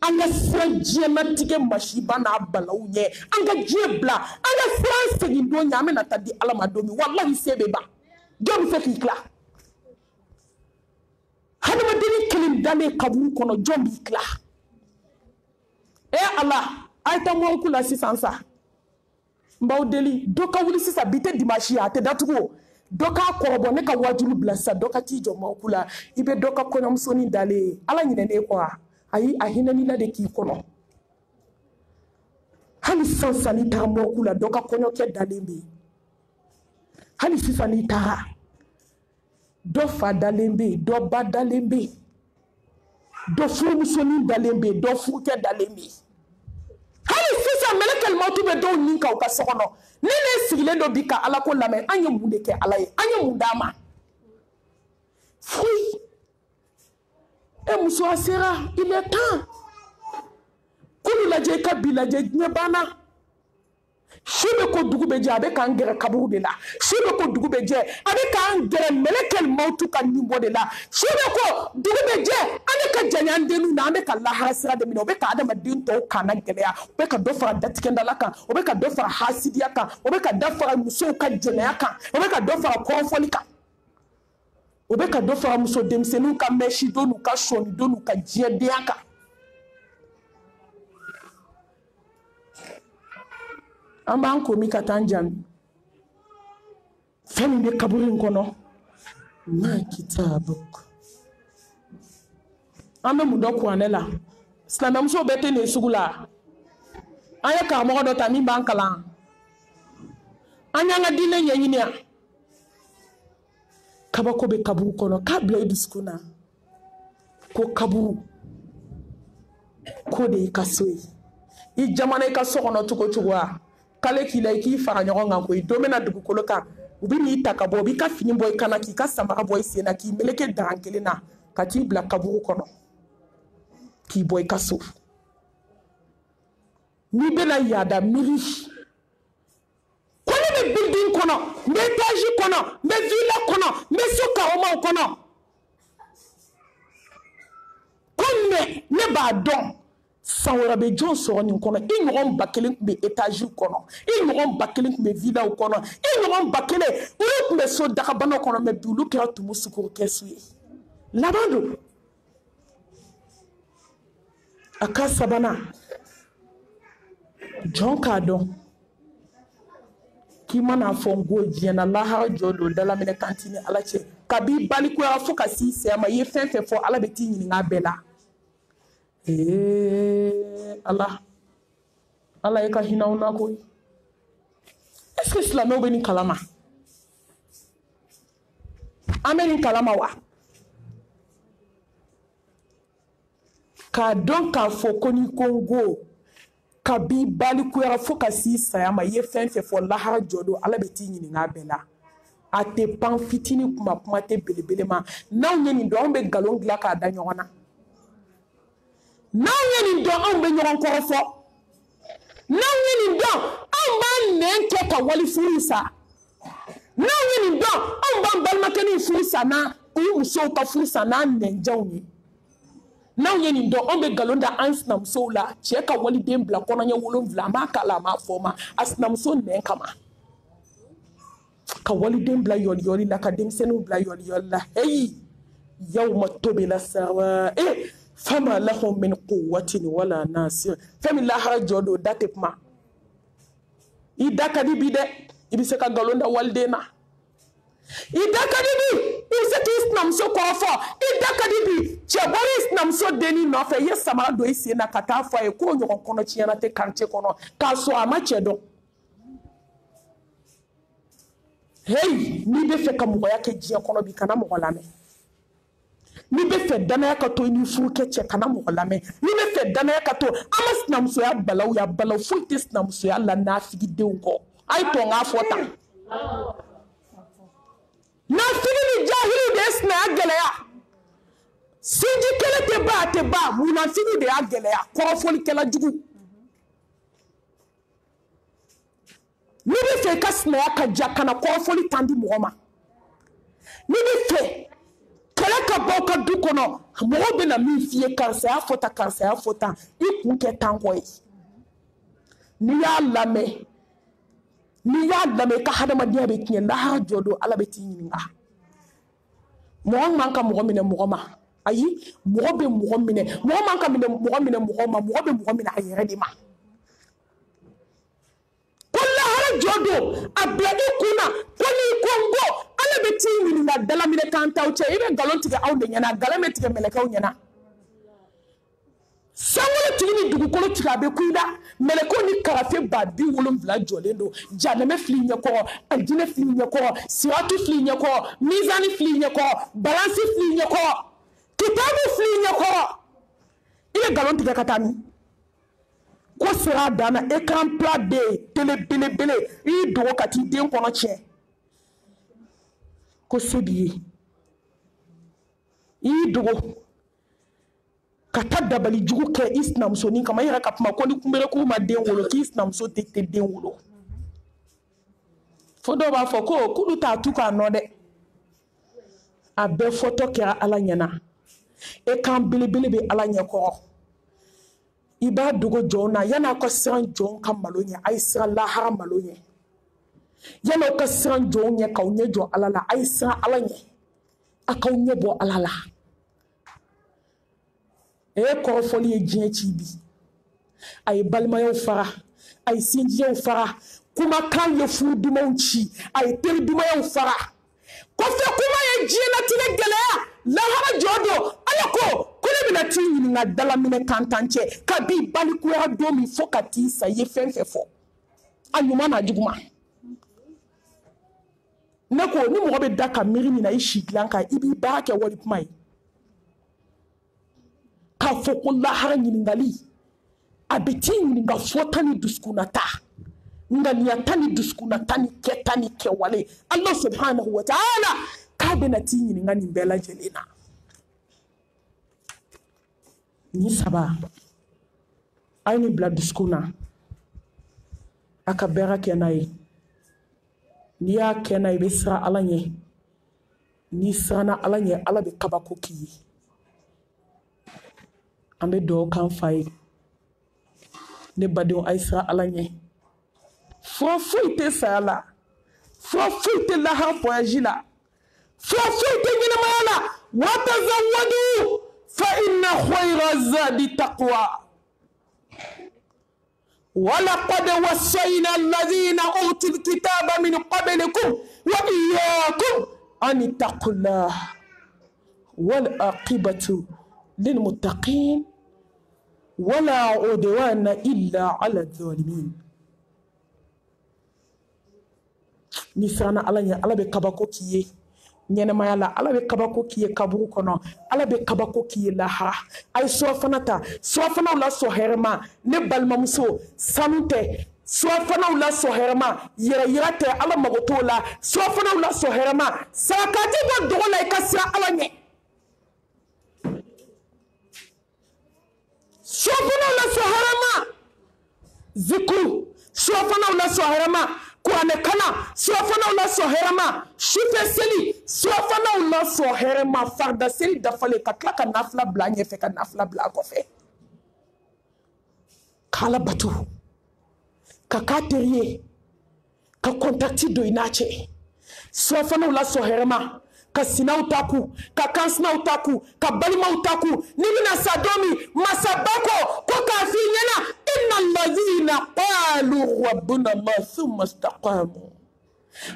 an ka sira diɲɛlatigɛ masiba n'a balaw ɲɛ an ka diɲɛ bila an ka sira an segin don ɲɛ an bɛna taa di Ala ma don min wallahi se bɛ ban jɔn bɛ fɛ k'i tila hadamaden kelen dalen kaburu kɔnɔ jɔn b'i tila Ala a ye taa mɔriku la sisan sa n b'aw deli dɔ ka wuli sisan bi tɛ dimanche ye a tɛ datugu o dɔ k'a kɔrɔbɔ ne ka wajulu bila sisan dɔ ka t'i jɔ mɔriku la i bɛ dɔ ka kɔɲɔmusonin dalen ye Ala ɲinɛnen kɔ wa ayi a hinɛnina de k'i kɔnɔ hali sisan n'i taara mɔriku la dɔ ka kɔɲɔkɛ dalen bɛ yen hali sisan n'i taara dɔ fa dalen bɛ yen dɔ ba dalen bɛ yen dɔ furumusonin dalen bɛ yen dɔ furukɛ dalen bɛ yen hali sisan mɛlɛkɛl mauti bɛ dɔw nin kan u ka so kɔnɔ ne sigilen dɔ bi ka Ala ko lamɛn an ye mun de kɛ Ala ye an ye mun d'a ma foyi muso a sera il est temps k'olu lajɛ i ka bi lajɛ diɲɛ banna Sube ko dugu be je a bɛ k'an gɛrɛ kaburu de la. Sube ko dugu be je a bɛ k'an gɛrɛ mɛlɛkɛl mautu ka niveau de la. Sube ko dugu be je an bɛ ka janya an denw na, an bɛ ka lahara sira de minɛ, o bɛ ka adamaden tɔw kana gɛlɛya, o bɛ ka dɔ fara datigɛndala kan, o bɛ ka dɔ fara hasidiya kan, o bɛ ka dɔ fara musow ka jɛnɛya kan, o bɛ ka dɔ fara kɔrɔfɔli kan, o bɛ ka dɔ fara muso denmisɛnninw ka mɛsi don n'u ka sɔni don n'u ka diɲɛdenya kan. An b'an komi ka taa an jami fɛn min bɛ kaburu in kɔnɔ ma kitabuk. An bɛ mun dɔn kuranɛ la silamɛmuso bɛɛ tɛ nin sugu la. An ye karamɔgɔ dɔ ta min b'an kalan, an y'an ka diinɛ ɲɛɲini yan. Kabako bɛ kaburu kɔnɔ k'a bila i dusukun na ko kaburu ko de y'i ka so ye. I jamana i ka so kɔnɔ cogo cogo a k'ale k'i la i k'i fara ɲɔgɔn kan koyi, don bɛna dugukolo kan u bɛ n'i ta ka bɔ, u b'i ka fini bɔ i kana, k'i ka samara bɔ i sen na, k'i meleke daran kelen na ka t'i bila kaburu kɔnɔ k'i bɔ i ka so. N'i bɛna yaada miiri ko ne bɛ building kɔnɔ, n bɛ étage kɔnɔ, n bɛ villa kɔnɔ, n bɛ so kawamaw kɔnɔ, ko mais ne b'a dɔn san wɛrɛ bɛ jɔn sɔrɔ nin kɔnɔ. I ɲɔgɔn 1000 tun bɛ étage kɔnɔ, i ɲɔgɔn 1000 tun bɛ villaw kɔnɔ, i ɲɔgɔn 1000 olu tun bɛ so dagabanaw kɔnɔ, mais bi olu kɛra tumu sukuru kɛsu ye. Laban don. A ka sabanan jɔn k'a dɔn k'i mana fɔ n ko diɲɛna lahara jɔ don dalaminɛ kan t'i ni Ala cɛ, kabi balikuya fo ka s'i saya ma, i ye fɛn fɛn fɔ Ala bɛ t'i ɲininka a bɛɛ la. Ala ye ka hinɛ na koyi. Est-ce que silamɛw bɛ nin kalama? An bɛ nin kalama wa? K'a dɔn k'a fɔ ko ni ko n ko kabi balikuya fo ka s'i saya ma, i ye fɛn fɛn fɔ lahara jɔ don Ala bɛ t'i ɲininka a bɛɛ la. A tɛ pan fitinin kuma tɛ belebele ma. N'anw ye nin dɔn anw bɛ nkalon dilan k'a da ɲɔgɔn na. N'anw ye nin dɔn anw bɛ ɲɔgɔn kɔrɔ fɔ. N'anw ye nin dɔn anw b'an nɛn kɛ ka wali furu sa. N'anw ye nin dɔn anw b'an balimakɛnin furu sa n'u musow ka furu sa n'an nɛnjanw ye. N'anw ye nin dɔn anw bɛ nkalon da an sinamusow la, cɛ ka waliden bila kɔnɔɲɛ 7 a m'a k'a la a m'a fɔ ma, a sinamuso nɛn kama. Ka waliden bila yɔliyɔli la, ka denmisɛnninw bila yɔliyɔli la. Hey, yawma tubila sara'ir fama lahum min quwwatin wala nasir. Fɛn min lahara jɔ don da tɛ kuma. I da ka di bi dɛ, i bɛ se ka nkalon da waliden na. I da ka di bi, i bɛ se k'i sinamuso kɔrɔfɔ. I da ka di bi, cɛ bɔra i sinamuso denni nɔfɛ, i ye samara don i sen na ka taa fɔ a ye k'o ɲɔgɔn kɔnɔtiɲɛna tɛ quartier kɔnɔ, k'a sɔrɔ a ma cɛ dɔn. Hey, n'i bɛ fɛ ka mɔgɔya kɛ diɲɛ kɔnɔ bi kana mɔgɔ lamɛn. N'i bɛ fɛ danaya ka to i ni furukɛ cɛ kana mɔgɔ lamɛn. N'i bɛ fɛ danaya ka to an ka sinamusoya balaw ya balaw foyi tɛ sinamusoya la nafigidenw kɔ. A ye to n k'a fɔ tan. Nafigi ni jahiliw de ye sinaya gɛlɛya. Sinji kelen tɛ ban a tɛ ban, munafigi de y'a gɛlɛya, kɔrɔfɔlikɛla jugu. N'i bɛ fɛ i ka sinaya ka ja kana kɔrɔfɔli tan di mɔgɔ ma. N'i bɛ fɛ kɛlɛ ka bɔ ka du kɔnɔ mɔgɔw bɛ na min f'i ye karisa y'a fɔ tan karisa y'a fɔ tan i kun kɛ tan kɔ ye. N'i y'a lamɛn i ka hadamadenya bɛ tiɲɛ, lahara jɔ don Ala bɛ t'i ɲininka. Mɔgɔ man ka mɔgɔ minɛ mɔgɔ ma, ayi mɔgɔ bɛ mɔgɔ minɛ, mɔgɔ man ka mɔgɔ minɛ mɔgɔ ma, mɔgɔ bɛ mɔgɔ minɛ a yɛrɛ de ma. Ko lahara jɔ don a bila i kun na ko n'i ko n ko Ala bɛ t'i ɲininka dalaminɛ kan t'aw cɛ, i bɛ nkalon tigɛ aw de ɲɛna, nkalon bɛ tigɛ mɛlɛkɛw ɲɛna. Sankolo tigi ni dugukolo tigɛ a bɛ ku i la, mɛlɛkɛw ni karafe 70,000 jɔlen don, janɛmɛ fili i ɲɛkɔrɔ, alijinɛ fili i ɲɛkɔrɔ, siratu fili i ɲɛkɔrɔ, mizani fili i ɲɛkɔrɔ, balansi fili i ɲɛkɔrɔ, kitabu fili i ɲɛkɔrɔ. I bɛ nkalon tigɛ ka taa min? Ko sera a dan na écran plat bɛ yen, télé belebele, i y'i dogo ka t'i den kɔnɔ tiɲɛ. Ko se b'i ye. I y'i dogo ka taa dabali jugu kɛ i sinamusonin kama, i yɛrɛ ka kuma ko ni kunbɛrɛkuru ma den wolo k'i sinamuso tɛ den wolo. Fodo ba foko kulu ta tuka no de. A be foto kɛra ala ɲɛna e kan belebele be ala ɲɛkɔrɔ i b'a dogo jɔn na yan'a ka siran jɔn ka malo ɲɛ a ye siran lahara malo ɲɛ yan'aw ka siran jɔn ɲɛ k'aw ɲɛ jɔ ala la a ye siran ala ɲɛ a k'aw ɲɛ bɔ ala la e ye kɔrɔfɔli ye diɲɛ ci bi a ye balimayaw fara a ye sinjiyaw fara kumakan ye furu dumanw ci a ye teri dumanyaw fara kɔfɛ kuma ye diɲɛlatigɛ gɛlɛya lahara jɔ don ala ko ne bɛna t'i ɲininka dalaminɛ kantan cɛ kabi balikuyara don min fo ka t'i sa i ye fɛn fɛn fɔ a ɲuman n'a juguman ne ko ni mɔgɔ bɛ da ka miiri min na i si dilan kan i b'i baara kɛ wali kuma ye k'a fɔ ko lahara ɲininkali a bɛ t'i ɲininka fɔ tan ni dusukun ta ŋaniya ta ni dusukun ta ni kɛta ni kɛwale ala subhanahu wa ta'ala k'a bɛna t'i ɲininka nin bɛɛ lajɛlen na ni saba a ye nin bila dusukun na a ka bɛɛ ka kɛ n'a ye n'i y'a kɛ n'a ye i bɛ siran ala ɲɛ n'i siranna ala ɲɛ ala bɛ kabako k'i ye an bɛ dugawu k'an fa ye ne badenw a ye siran ala ɲɛ fura foyi tɛ saya la fura foyi tɛ lahara voyage la fura foyi tɛ ɲɛnamaya la watazawwadu fa inna khayra zadi taqwa ولقد وصينا الذين أوتوا الكتاب من قبلكم وإياكم أن اتقوا الله والعاقبة للمتقين ولا عدوان إلا على الظالمين نسانا على بكباكو كيه ɲɛnɛmaya la ala bɛ kabako k'i ye kaburu kɔnɔ ala bɛ kabako k'i ye lahara a ye surafana ta surafanaw la sɔn hɛrɛma ne balimamuso sanu tɛ surafanaw la sɔn hɛrɛma yɛrɛ yira tɛ ala mago t'o la surafanaw la sɔn hɛrɛma sarakati bɔ dogo la i ka siran ala ɲɛ surafanaw la sɔn hɛrɛma zikuru surafanaw la sɔn hɛrɛma kuranɛ kana surafanaw la sɔn hɛrɛma sufɛ seli surafanaw la sɔn hɛrɛma farida seli dafalen ka tila ka nafila bila ɲɛfɛ ka nafila bila kɔfɛ k'ala bato ka k'a teri ye ka kɔntakiti don i n'a cɛ surafanaw la sɔn hɛrɛma ka sinaw ta ku ka kansinaw ta ku ka balimaw ta ku ni bɛna sa don min masaba ko k'a f'i ɲɛna inna allazina qalu rabbuna allah thumma istaqamu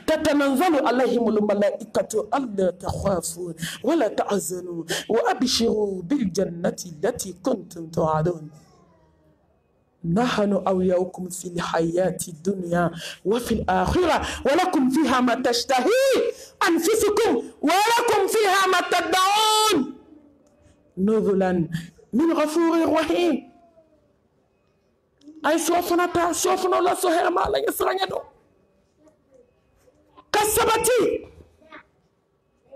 تتنزل عليهم الملائكة ألا تخافوا ولا تحزنوا وأبشروا بالجنة التي كنتم توعدون نحن أولياؤكم في الحياة الدنيا وفي الآخرة ولكم فيها ما تشتهي أنفسكم ولكم فيها ما تدعون نزلا من غفور رحيم أي سوفنا لا سهر ما لا يسرع يدو kasabati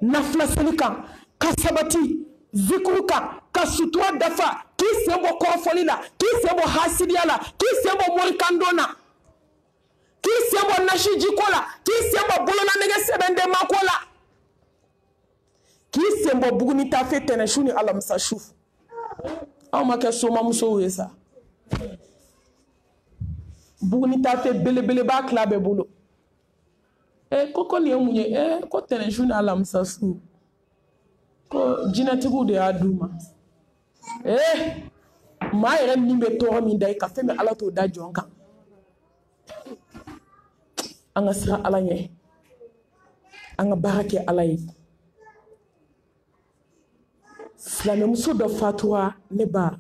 nafla selika kasabati zikuruka kasutua dafa kisebo kofoli la kisebo hasidia la kisebo morikandona kisebo nashijikola kisebo bulona nege sebende makola kisebo buguni tafe teneshuni alamsa shufu au makasoma muso wesa buguni tafe bele ba klabe bulo koko ni munye ko teneshuni alamsa su ko jinatigu de aduma ma yɛrɛ min bɛ tɔɔrɔ min da i ka fɛn bɛ ala t'o da jɔn kan an ka siran ala ɲɛ an ka baara kɛ ala ye silamɛmuso dɔ fatura ne ba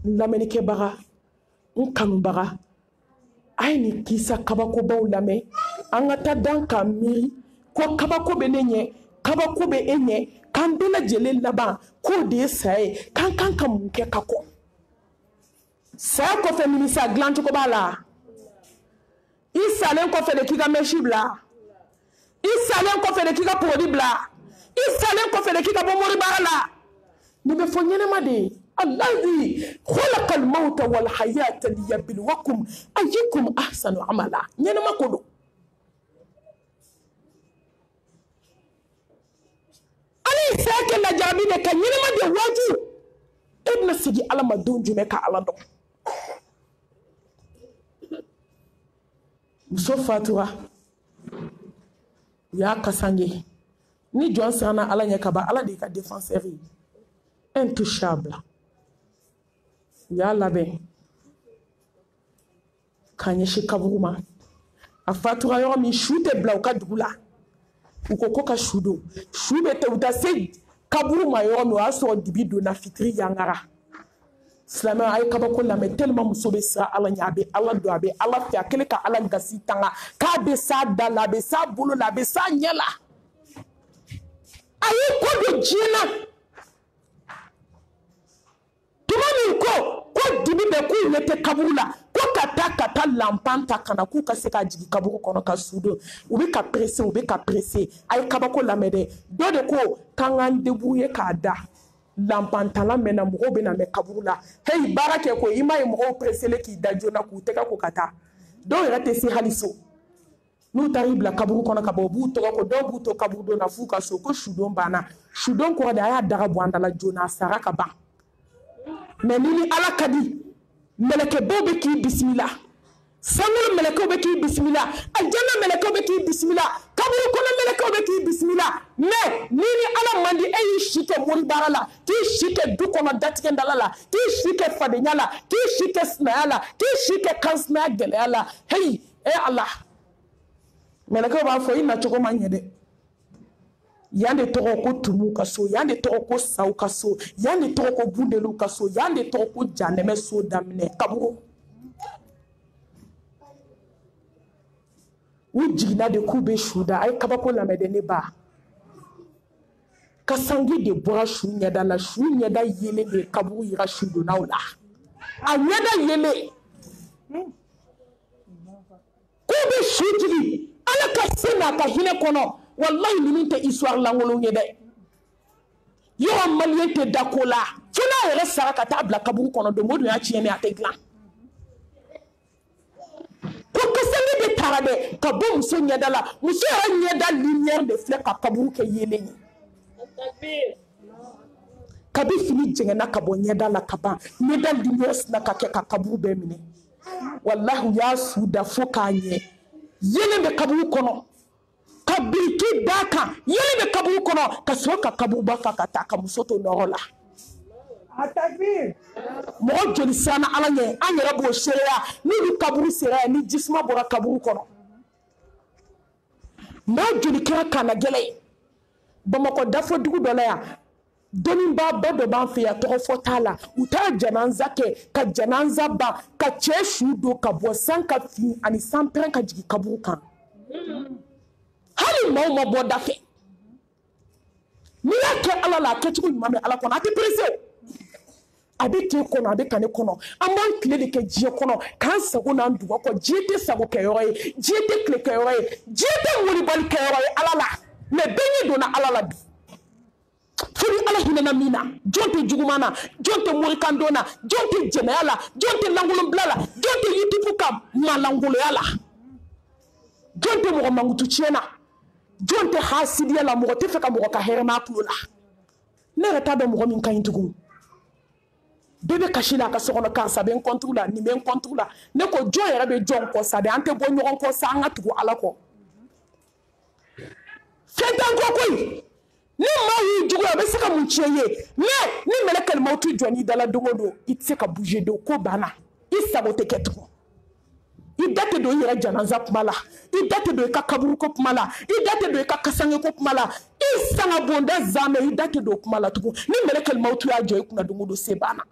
n lamɛnnikɛbaga n kanubaga a ye nin kisa kabakobaw lamɛn an ka taa dan ka miiri ko kabako bɛ ne ɲɛ kabako bɛ e ɲɛ k'an bɛɛ lajɛlen laban k'o de ye saya ye k'an kan ka mun kɛ ka kɔ saya kɔfɛ nimisa dilancogo b'a la i salen kɔfɛ de k'i ka mɛsi bila i salen kɔfɛ de k'i ka porodi bila i salen kɔfɛ de k'i ka bɔ moribaara la nin bɛ fɔ ɲɛnɛma de ye allazi khalaqa al-mawta wal hayata liyabluwakum ayyukum ahsanu amala ɲɛnɛma ko don jaabi de ka ɲinima de waaju e bɛna segi ala ma don jumɛn ka ala dɔn muso fatura u y'a kasan ye ni jɔn siranna ala ɲɛ ka ban ala de y'i ka défenseur ye intouchable u y'a labɛn k'a ɲɛsin kaburu ma a fatura yɔrɔ min su tɛ bila u ka dugu la u ko ka su don su bɛ tɛ u ta se kaburu ma yɔrɔ min o y'a sɔrɔ dibi donna fitiri yangara silamɛw a ye kabako lamɛn tellement muso bɛ siran ala ɲɛ a bɛ ala dɔn a bɛ ala fɛ a kɛlen ka ala gasi tanga k'a bɛ s'a da la a bɛ s'a bolo la a bɛ s'a ɲɛ la a y'i ko don diɲɛ na tuma min ko dibi bɛ k'u ɲɛ tɛ kaburu la ko ka taa lanpan ta kana k'u ka se ka jigin kaburu kɔnɔ ka su don u bɛ ka presse a ye kabako lamɛn dɛ dɔ de ko k'an k'an débrouiller k'a da lanpantala mɛnna mɔgɔw bɛ na mɛn kaburu la heyi baara kɛ ko i m'a ye mɔgɔw presselen k'i da joona k'u tɛgɛ ko ka taa dɔw yɛrɛ tɛ se hali so n'u taara i bila kaburu kɔnɔ ka bɔ u b'u tɔgɔ ko dɔw b'u to kaburu don na f'u ka so ko sudon banna sudon kɔrɔ de a y'a daga bɔ an da la joona a sara ka ban mɛ ni ala ka di mɛlɛkɛbaw bɛ k'i bisimila sangolo mɛlɛkɛw bɛ k'i bisimila aljanna mɛlɛkɛw bɛ k'i bisimila kaburu kɔnɔ mɛlɛkɛw bɛ k'i bisimila mɛ ni ala man di e y'i si kɛ mori baara la k'i si kɛ du kɔnɔ datigɛndala la k'i si kɛ fadenya la k'i si kɛ sinaya la k'i si kɛ kansinaya gɛlɛya la heyi ala mɛlɛkɛw b'a fɔ i nacogo man ɲɛ dɛ yan de tɔgɔ ko tumu ka so yan de tɔgɔ ko saw ka so yan de tɔgɔ ko bundeliw ka so yan de tɔgɔ ko janɛmɛ so daminɛ kaburu u jiginna de k'u bɛ su da a ye kabako lamɛn de ne ba ka sangi de bɔra su ɲɛda la su ɲɛda yelen de kaburu yira su donnaw la a ɲɛda yelen k'u bɛ su jigi ala ka se n'a ka hinɛ kɔnɔ wallahi ninnu tɛ histoire lankolon ye dɛ yɔrɔ maliyɛn tɛ da ko la fo n'a yɛrɛ sara ka taa bila kaburu kɔnɔ don o don y'a tiɲɛni a tɛ dilan ko kasange de taara dɛ ka bɔ muso ɲɛda la muso yɛrɛ ɲɛda lumière de filɛ ka kaburu kɛ yelen ye kabi fini jɛngɛnna ka bɔ ɲɛda la ka ban ɲɛda lumière sina ka kɛ ka kaburu bɛɛ minɛ wallahi u y'a su da fo k'a ɲɛ yelen bɛ kaburu kɔnɔ ka biriki d'a kan yelen bɛ kaburu kɔnɔ ka sɔrɔ ka kaburuba fa ka taa ka muso to nɔrɔ la mɔgɔ joli siranna ala ɲɛ an yɛrɛ b'o seereya n'olu kaburu sera yan ni jisuma bɔra kaburu kɔnɔ maa joli kɛra kana gɛlɛ ye bamakɔ dafɔ dugu dɔ la yan dɔnnibaa ba dɔ b'an fɛ yan tɔgɔ fɔ t'a la u taara janaza kɛ ka janaza ban ka cɛ su don ka bɔ san ka fin ani san pɛrɛn ka jigin kaburu kan hali maaw ma bɔ da fɛ n'i y'a kɛ ala la a kɛcogo ɲuman bɛ ala kɔnɔ a tɛ perese a bɛ k'e kɔnɔ a bɛ ka ne kɔnɔ an b'an tile de kɛ diɲɛ kɔnɔ k'an sago n'an dugɔ kɔ diɲɛ tɛ sago kɛyɔrɔ ye diɲɛ tɛ tile kɛyɔrɔ ye diɲɛ tɛ wolibali kɛyɔrɔ ye ala la mɛ bɛɛ ɲɛ donna ala la bi fo ni ala hinɛna min na jɔn tɛ juguman na jɔn tɛ morikandon na jɔn tɛ jɛnɛya la jɔn tɛ lankolonbila la jɔn tɛ yitifu ka malangoloya la jɔn tɛ mɔgɔ mankutu tiɲɛ na jɔn tɛ hasidiya la mɔgɔ tɛ fɛ ka mɔgɔ ka hɛrɛma tulo la ne yɛrɛ t'a dɔn mɔgɔ min ka ɲi tugun bɛɛ bɛ kasi la a ka so kɔnɔ karisa bɛ n kɔntugu la nin bɛ n kɔntugu la ne ko jɔn yɛrɛ bɛ jɔn kɔ sa dɛ an tɛ bɔ ɲɔgɔn kɔ sa an ka tugu ala kɔ fɛn t'an kɔ koyi ni maa y'i jugu a bɛ se ka mun tiɲɛ ye mɛ ni mɛlɛkɛlimaw t'u jɔ n'i dala don o don i tɛ se ka bouger don ko banna i sago tɛ kɛ tugun i da tɛ don i yɛrɛ janaza kuma la i da tɛ don i ka kaburu ko kuma la i da tɛ don i ka kasange ko kuma la i sanga bonda zamɛ i da tɛ don o kuma la tugun ni mɛlɛkɛlimaw t'u y'a jɔ i kunna don o don se banna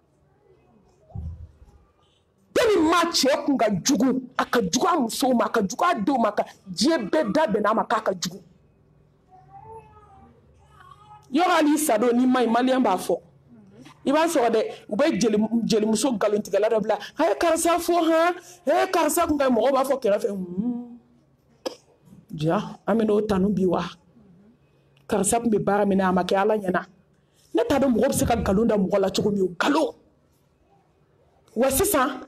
ni maa cɛ kun ka jugu a ka jugu a musow ma a ka jugu a denw ma ka diɲɛ bɛɛ da bɛnna a ma k'a ka jugu yɔrɔ hali i sadon n'i ma ɲi maliyɛn b'a fɔ i b'a sɔrɔ dɛ u bɛ jelimuso nkalontigɛla dɔ bila a karisa fɔ han karisa kun ka ɲi mɔgɔw b'a fɔ kɛrɛfɛ ja an bɛ n'o tanu bi wa karisa kun bɛ baara min na a ma kɛ ala ɲɛna ne t'a dɔn mɔgɔ bɛ se ka nkalon da mɔgɔ la cogo min o nkalon wa sisan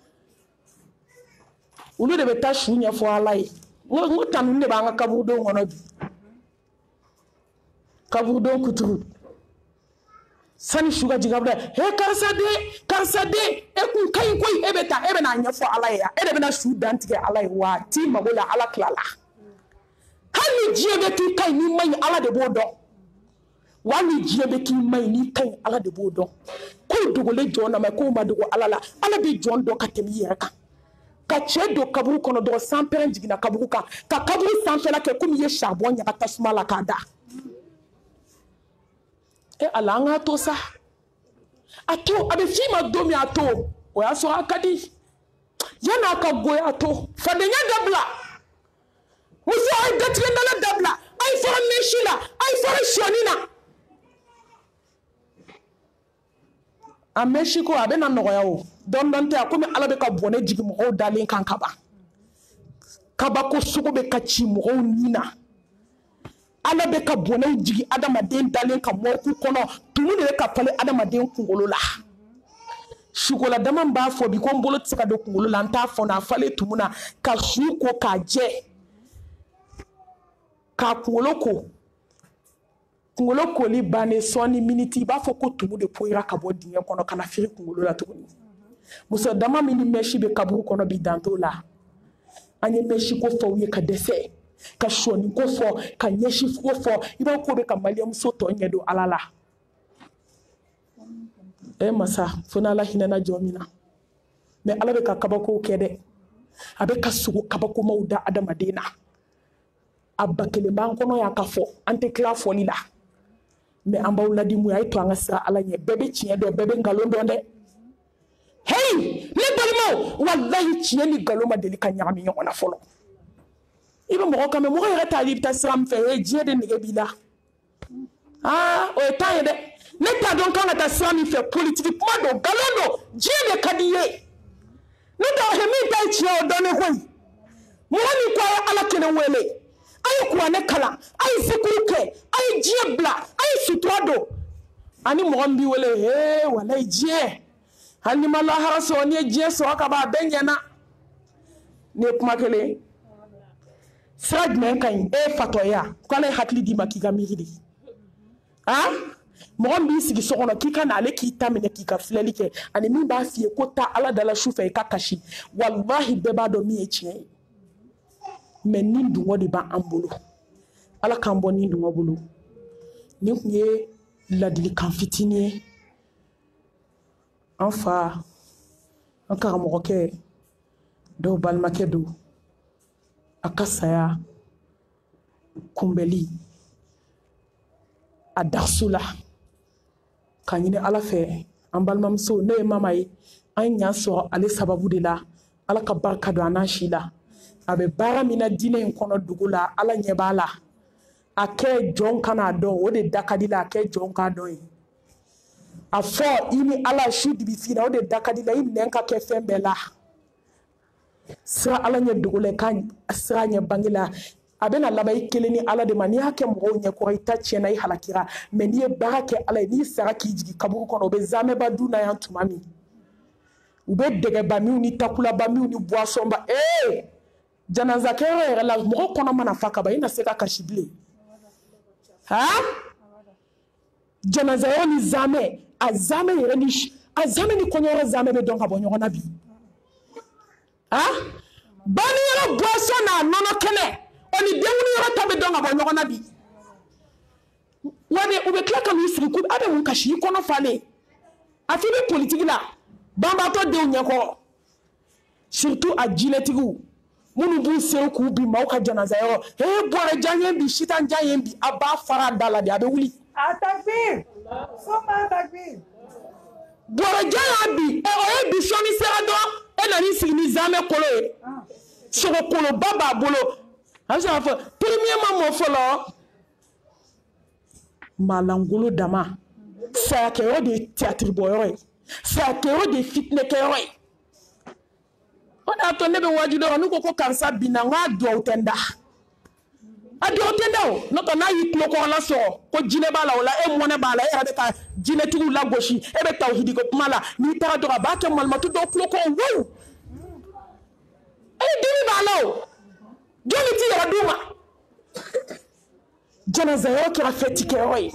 olu de bɛ taa su ɲɛfɔ ala ye n ko tanu de b'an ka kaburudenw kɔnɔ bi kaburudenw kuturu sani suga jigabra he karsa de e kun kai koi e beta e bena nyafo ala ya e de bena su dantige ala wa ti magola ala klala hali jiebe ki kai ni mai ala de bodo wani jiebe ki mai ni kai ala de bodo ko dogole jona ma ko ma dogo ala la ala be jon do katemi yeraka ka che do kaburu kono do sampere jigina kaburu ka kaburu sampela ke komi ye charbon nya tasuma la kada e alanga to sa ato abe fima domi ato o ya so akadi yana ka goya ato fadenya dabla muso ay gatre na dabla ay for meshila ay for shonina a Mexico abe na noya o don te akomi ala be ka bone jigi mo dalen kan kaba ko suko be ka chi mo nina ala be ka bone jigi adamaden dalen ka mo ku kono tumu de ka pale adamaden kungolo la shukola dama ba fo bi ko mbolo tsika do kungolo la nta fo na fale tumuna ka shuko ka je ka kungolo ko li bane soni miniti ba fo ko tumu de poira ka bo dinye kono kana firi kungolo la tuguni muso dama mini meshi be kaburu kono bi danto la anye meshi ko fo ye ka dese ka shoni ko fo ka nyeshi ko fo iba ko be ka maliam so to nyedo alala e masa fona la hinana jomina me ala be ka kabako kede abe ka sugo kabako mawda adama dena abakele man kono ya kafo ante kla fo lila me ambawla di mu ay to anga sa ala nye bebe chie do bebe ngalondo nde hey le balmo wallahi chie ni galoma de ka nyami nyona folo ibe mo ko me mo yere talib ta sram fe e jede ni gebila o taye de ne ta don kan ta sram fe politique ma do galondo jede kadiye ne da he mi ta chie o do ne hoy mo ni ko ala kene wele ay kuwane kala ay sekuruke ay jiebla ay sutrado ani mogombi wele he wala jie hani mala haraso ni jie so aka ba benyana ne kuma kele srad men kan e fatoya kala hakli di makiga miridi mogombi sigi sokono kika na ale ki tamene kika fleli ke ani mi ba fie ko ta ala dala shufa ka kashi wallahi beba do mi e chie mais ni dungo de ba ambolo ala kan bo ni dungo bolo ni kunye ladili kan fitini enfin an karamɔgɔ kɛ dɔw balimakɛ do a ka saya kunbɛli a dasu la ka ɲini ala fɛ an balimamuso ne ye mama ye an ɲa sɔrɔ ale sababu de la ala ka barika don an n'an si la a bɛ baara min na diinɛ in kɔnɔ dugu la ala ɲɛ b'a la a kɛ jɔn kana dɔn o de da ka di la a kɛ jɔn k'a dɔn ye a fɔ i ni ala su dibi fina o de da ka di la i nɛn ka kɛ fɛn bɛɛ la sira ala ɲɛ dugu la i ka sira ɲɛ bange la a bɛna laban i kelen ni ala de ma n'i y'a kɛ mɔgɔw ɲɛkɔrɔ i ta tiɲɛna i halakira mɛ n'i ye baara kɛ ala ye n'i sara k'i jigi kaburu kɔnɔ o bɛ zamɛba dun na yan tuma min u bɛ dɛgɛba minw ni takulaba minw ni boisson ba janaza kɛyɔrɔ yɛrɛ la mɔgɔ kɔnɔ mana fa ka ban i na se ka kasi bilen janaza yɔrɔ ni zamɛ a zamɛ yɛrɛ ni kɔɲɔyɔrɔ zamɛ bɛ dɔn ka bɔ ɲɔgɔn na bi bani yɔrɔ boisson n'a nɔnɔ kɛnɛ o ni denkundi yɔrɔ ta bɛ dɔn ka bɔ ɲɔgɔn na bi wade u bɛ tila ka n'u sigi ko a bɛ mun kasi i kɔnɔ falen a f'i bɛ politiki la banbatɔ denw ɲɛkɔrɔ surtout a jinɛtigiw minnu b'u sew k'u bi maaw ka janaza yɔrɔ bɔrɛ jan ye bi sitan jan ye bi a b'a fara da la de a bɛ wuli bɔrɛ jan y'a bi o ye bi sɔnni sera dɔn e nan'i sigi ni zamɛ kolo ye sogo koloba b'a bolo a bɛ se k'a fɔ premier ma mɔ fɔlɔ malangolo dama sayakɛyɔrɔ de ye théâtre bɔyɔrɔ ye sayakɛyɔrɔ de ye fitinɛkɛyɔrɔ ye o de y'a to ne bɛ wajibi dɔrɔn n'u ko karisa binna n k'a duwawu tɛ n da a duwawu tɛ n da o n'o tɛ n'a y'i tulo kɔrɔla sɔgɔ ko jinɛ b'a la o la e mɔnɛ b'a la e yɛrɛ bɛ ka jinɛtigiw lagosi e bɛ tawhidi ko kuma la n'i taara dɔrɔn a b'a kɛ malimatu dɔw tulo kɔrɔ wow dimi b'a la o jɔnni t'i yɛrɛ d'u ma janaza yɔrɔ kɛra fɛti kɛyɔrɔ ye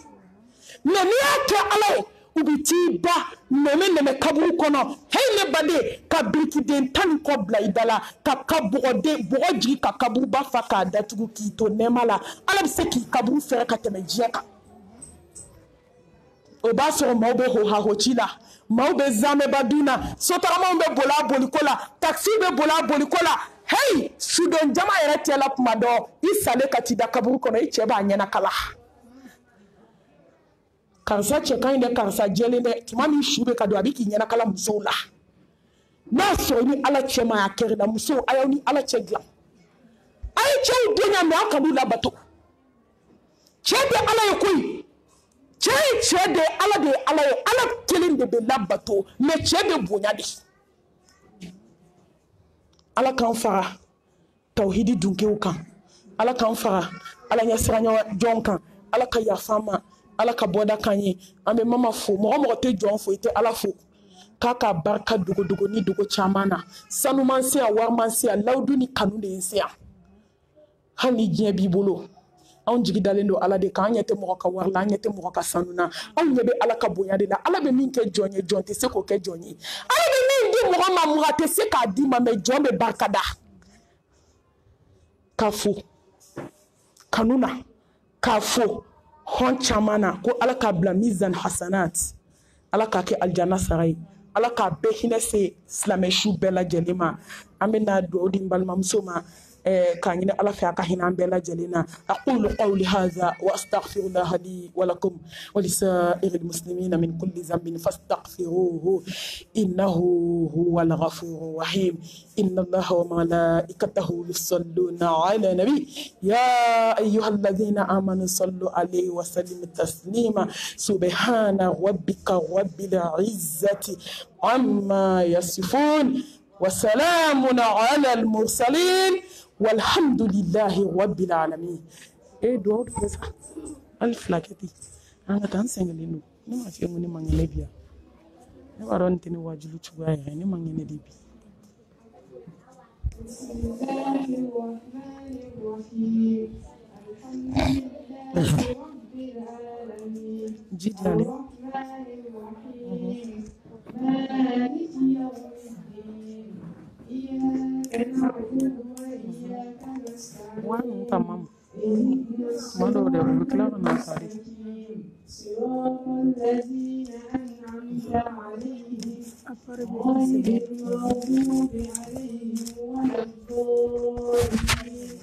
mɛ n'i y'a kɛ ala ye ubitiba neme kaburu kono hele bade ka biriki den tan ko blaidala ka kabode boji ka kaburu ba fa ka datugu ki to nemala ala se ki kaburu fere ka teme jeka o ba so mo be ho ha ho chila mo be zame baduna sotara mo be bola bolikola taxi be bola bolikola hey sudon jama yere tela kuma do isale katida kaburu kono iche ba nyana kala kansa cheka inde kansa jelende tumani shube kado abiki nyana kala musola na so ni ala chema akere na muso ayo ni ala chegla ay chew dunya me akadu la bato chebe ala yokoi chede ala kelinde be la bato me chebe bonyadi ala kan fara tawhidi dunke ukan ala kan fara ala nyasranya jonkan ala ka yafama ala ka boda kanyi ambe mama fo mo te jon fo ite ala fo kaka barka dugo ni dugo chamana sanu mansi a war mansi a lawdu ni kanu de insia hani jie bibolo on jigi dalendo ala de kan yete mo ka war la yete mo ka sanuna on yebe ala ka bonya de la ala be min ke jonye jonte se ko ke jonye ala be min di mo ma mo te se ka di ma me jombe barkada kafu kanuna kafu hon chamana ko ala ka bla mizan hasanat ala ka ke aljanna sarai ala ka be hinese islameshu bela jelima amena do dimbal mamsoma كان على فيها هنا بلا جلنا أقول قولي هذا وأستغفر الله لي ولكم ولسائر المسلمين من كل ذنب فاستغفروه إنه هو الغفور الرحيم إن الله وملائكته يصلون على النبي يا أيها الذين آمنوا صلوا عليه وسلموا تسليما سبحان ربك رب العزة عما يصفون وسلام على المرسلين والحمد لله رب العالمين. إيه دور بس ألف لاكتي أنا كان سنجلينو نما في مني ماني ليبيا نما رانتني واجلو تشوي يعني ماني نديبي. بسم الله الرحمن الرحيم الحمد لله رب العالمين الرحمن الرحيم مالك يوم الدين إياك نعبد وإياك نستعين صراط الذين أنعمت عليهم غير المغضوب عليهم ولا الضالين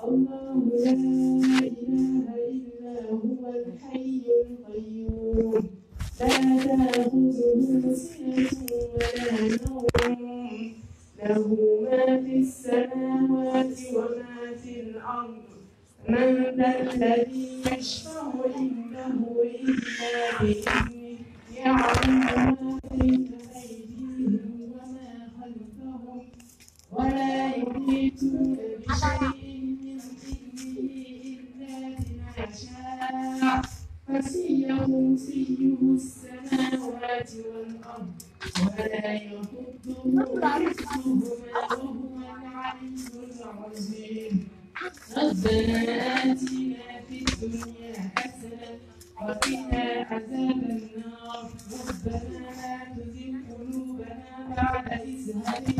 الله لا إله إلا هو الحي القيوم لا تأخذه سنة ولا نوم له ما في السماوات وما في الأرض من ذا الذي يشفع عنده إلا بإذنه يعلم ما بين أيديهم وما خلفهم ولا يحيطون بشيء من علمه إلا بما شاء وسع كرسيه السماوات والأرض ولا يحضه حفظهما وهو العلي العظيم ربنا آتنا في الدنيا حسنة وقنا عذاب النار ربنا لا تزغ قلوبنا بعد إذ هديتنا